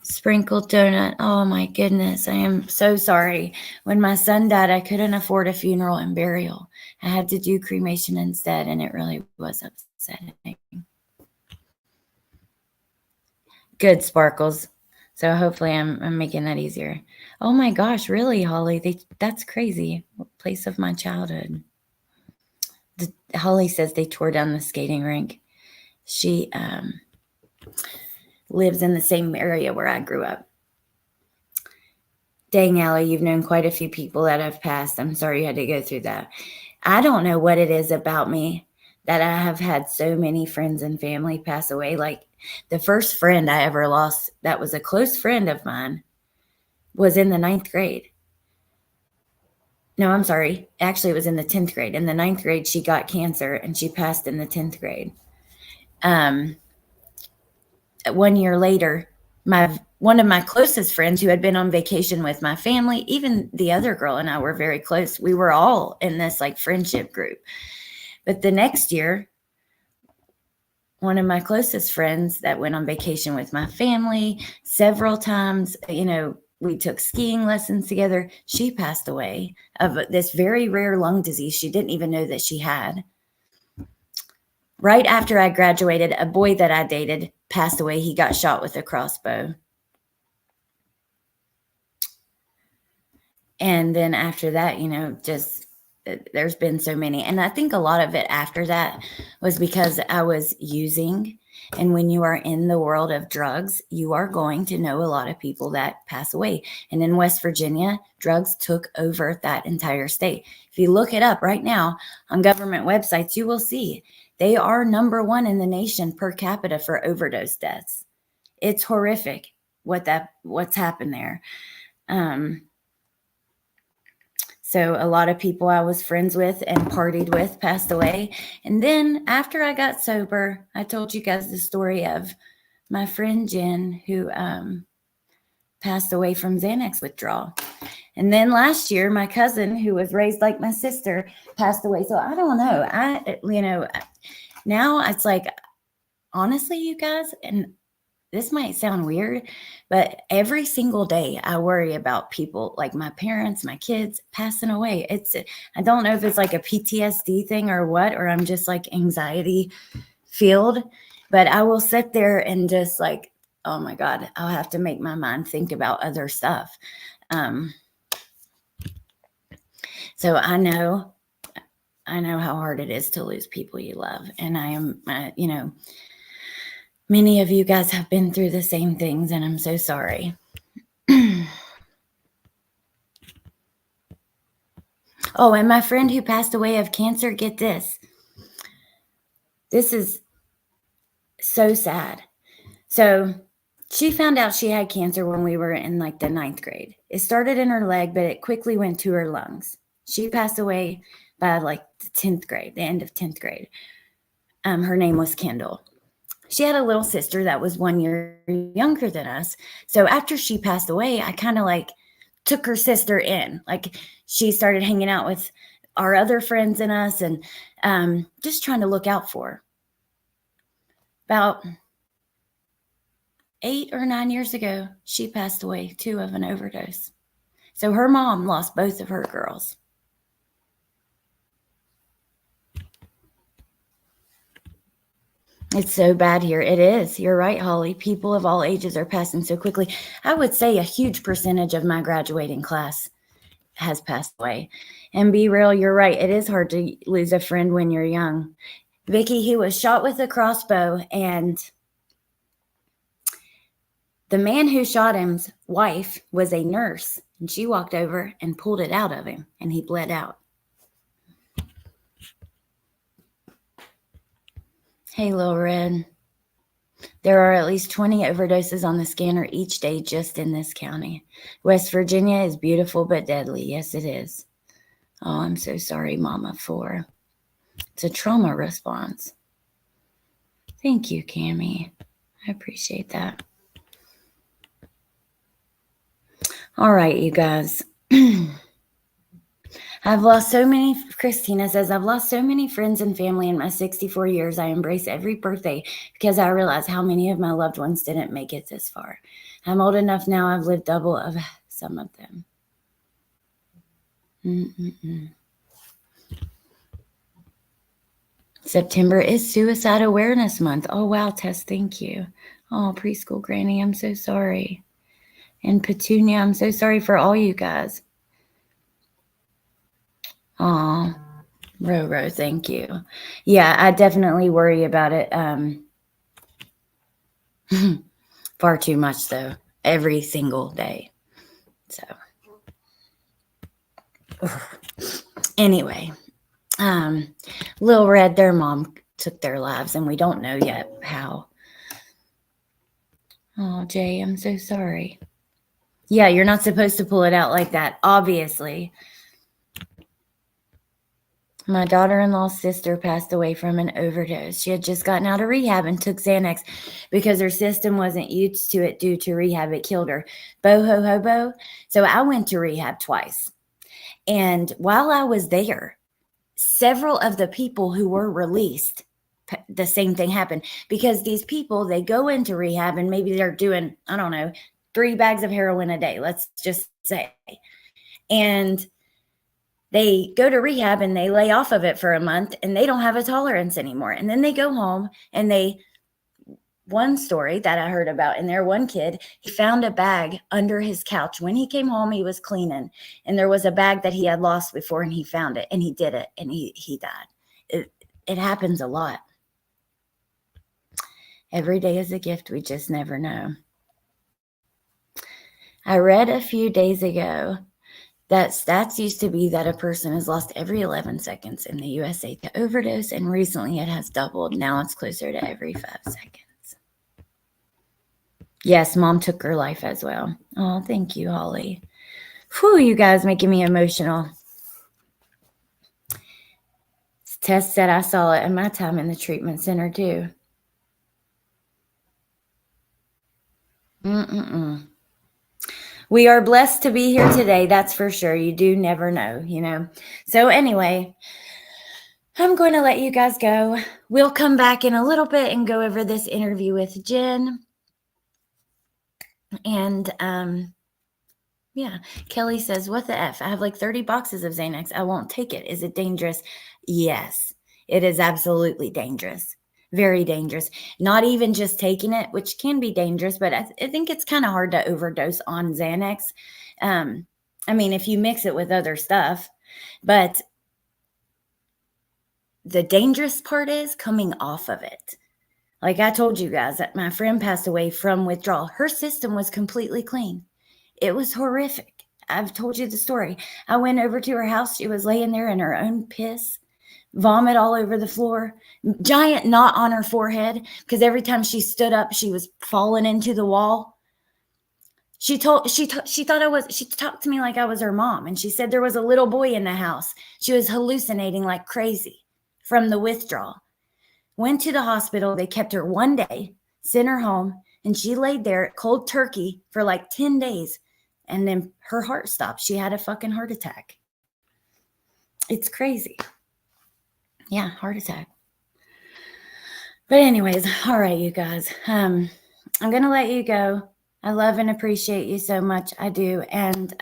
Sprinkled donut. Oh my goodness. I am so sorry. When my son died, I couldn't afford a funeral and burial. I had to do cremation instead, and it really was upsetting. Good, Sparkles. So hopefully I'm making that easier. Oh my gosh, really, Holly? That's crazy. Place of my childhood. Holly says they tore down the skating rink. She lives in the same area where I grew up. Dang, Allie, you've known quite a few people that have passed. I'm sorry you had to go through that. I don't know what it is about me that I have had so many friends and family pass away. Like the first friend I ever lost that was a close friend of mine was in the 9th grade. No, I'm sorry. Actually, it was in the 10th grade. In the 9th grade, she got cancer and she passed in the 10th grade. 1 year later, one of my closest friends who had been on vacation with my family, even the other girl and I were very close. We were all in this like friendship group. But the next year, one of my closest friends that went on vacation with my family several times. We took skiing lessons together. She passed away of this very rare lung disease she didn't even know that she had. Right after I graduated, a boy that I dated passed away. He got shot with a crossbow. And then after that, just there's been so many. And I think a lot of it after that was because I was using. And when you are in the world of drugs, you are going to know a lot of people that pass away. And in West Virginia, drugs took over that entire state. If you look it up right now on government websites, you will see they are number one in the nation per capita for overdose deaths. It's horrific what's happened there. So a lot of people I was friends with and partied with passed away. And then after I got sober, I told you guys the story of my friend Jen, who passed away from Xanax withdrawal. And then last year, my cousin, who was raised like my sister, passed away. So I don't know. Now it's like, honestly, you guys, and this might sound weird, but every single day I worry about people like my parents, my kids passing away. I don't know if it's like a PTSD thing or what, or I'm just like anxiety filled, but I will sit there and just like, oh my God, I'll have to make my mind think about other stuff. So I know how hard it is to lose people you love. And I am, many of you guys have been through the same things, and I'm so sorry. Oh, and my friend who passed away of cancer, get this. This is so sad. So she found out she had cancer when we were in like the 9th grade. It started in her leg, but it quickly went to her lungs. She passed away by like the 10th grade, the end of 10th grade. Her name was Kendall. She had a little sister that was 1 year younger than us. So after she passed away, I kind of like took her sister in. Like she started hanging out with our other friends and us, and just trying to look out for her. About 8 or 9 years ago, she passed away too of an overdose. So her mom lost both of her girls. It's so bad here. It is. You're right, Holly. People of all ages are passing so quickly. I would say a huge percentage of my graduating class has passed away. And be real, you're right. It is hard to lose a friend when you're young. Vicky, he was shot with a crossbow, and the man who shot him's wife was a nurse, and she walked over and pulled it out of him, and he bled out. Hey, Lil Red. There are at least 20 overdoses on the scanner each day just in this county. West Virginia is beautiful but deadly. Yes, it is. Oh, I'm so sorry, Mama, it's a trauma response. Thank you, Cammie. I appreciate that. All right, you guys. Christina says, I've lost so many friends and family in my 64 years. I embrace every birthday because I realize how many of my loved ones didn't make it this far. I'm old enough now. I've lived double of some of them. September is Suicide Awareness Month. Oh, wow, Tess, thank you. Oh, Preschool Granny, I'm so sorry. And Petunia, I'm so sorry for all you guys. Oh, Roro, thank you. Yeah, I definitely worry about it. Far too much, though, every single day. So, anyway, Lil Red, their mom took their lives, and we don't know yet how. Oh, Jay, I'm so sorry. Yeah, you're not supposed to pull it out like that, obviously. My daughter-in-law's sister passed away from an overdose. She had just gotten out of rehab and took Xanax because her system wasn't used to it due to rehab. It killed her. Boho hobo. So I went to rehab twice. And while I was there, several of the people who were released the same thing happen, because these people, they go into rehab and maybe they're doing, I don't know, 3 bags of heroin a day, let's just say. And they go to rehab and they lay off of it for a month and they don't have a tolerance anymore. And then they go home and one story that I heard about in there, one kid, he found a bag under his couch. When he came home, he was cleaning, and there was a bag that he had lost before, and he found it, and he did it, and he died. It happens a lot. Every day is a gift. We just never know. I read a few days ago that stats used to be that a person is lost every 11 seconds in the USA to overdose, and recently it has doubled. Now it's closer to every 5 seconds. Yes, Mom took her life as well. Oh, thank you, Holly. Whew, you guys making me emotional. Tess said I saw it in my time in the treatment center too. We are blessed to be here today, that's for sure. You do never know, you know. So anyway, I'm going to let you guys go. We'll come back in a little bit and go over this interview with Jen. And yeah, Kelly says, what the F? I have like 30 boxes of Xanax. I won't take it. Is it dangerous? Yes, it is absolutely dangerous. Very dangerous. Not even just taking it, which can be dangerous, but I think it's kind of hard to overdose on Xanax. I mean, if you mix it with other stuff, but the dangerous part is coming off of it. Like I told you guys, that my friend passed away from withdrawal. Her system was completely clean. It was horrific. I've told you the story. I went over to her house. She was laying there in her own piss, vomit all over the floor, giant knot on her forehead, because every time she stood up, she was falling into the wall. She talked to me like I was her mom. And she said there was a little boy in the house. She was hallucinating like crazy from the withdrawal. Went to the hospital. They kept her 1 day, sent her home, and she laid there cold turkey for like 10 days. And then her heart stopped. She had a fucking heart attack. It's crazy. Yeah, heart attack. But anyways, all right, you guys. I'm going to let you go. I love and appreciate you so much. I do. And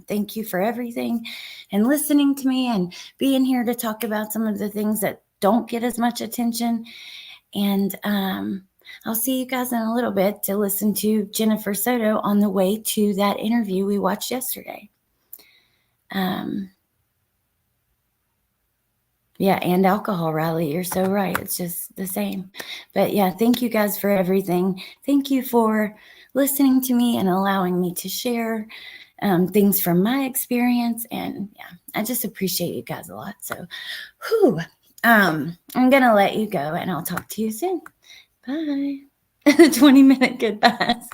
thank you for everything and listening to me and being here to talk about some of the things that don't get as much attention. And I'll see you guys in a little bit to listen to Jennifer Soto on the way to that interview we watched yesterday. Yeah, and alcohol rally. You're so right. It's just the same. But yeah, thank you guys for everything. Thank you for listening to me and allowing me to share things from my experience. And yeah, I just appreciate you guys a lot. So, I'm going to let you go and I'll talk to you soon. Bye. 20-minute goodbyes.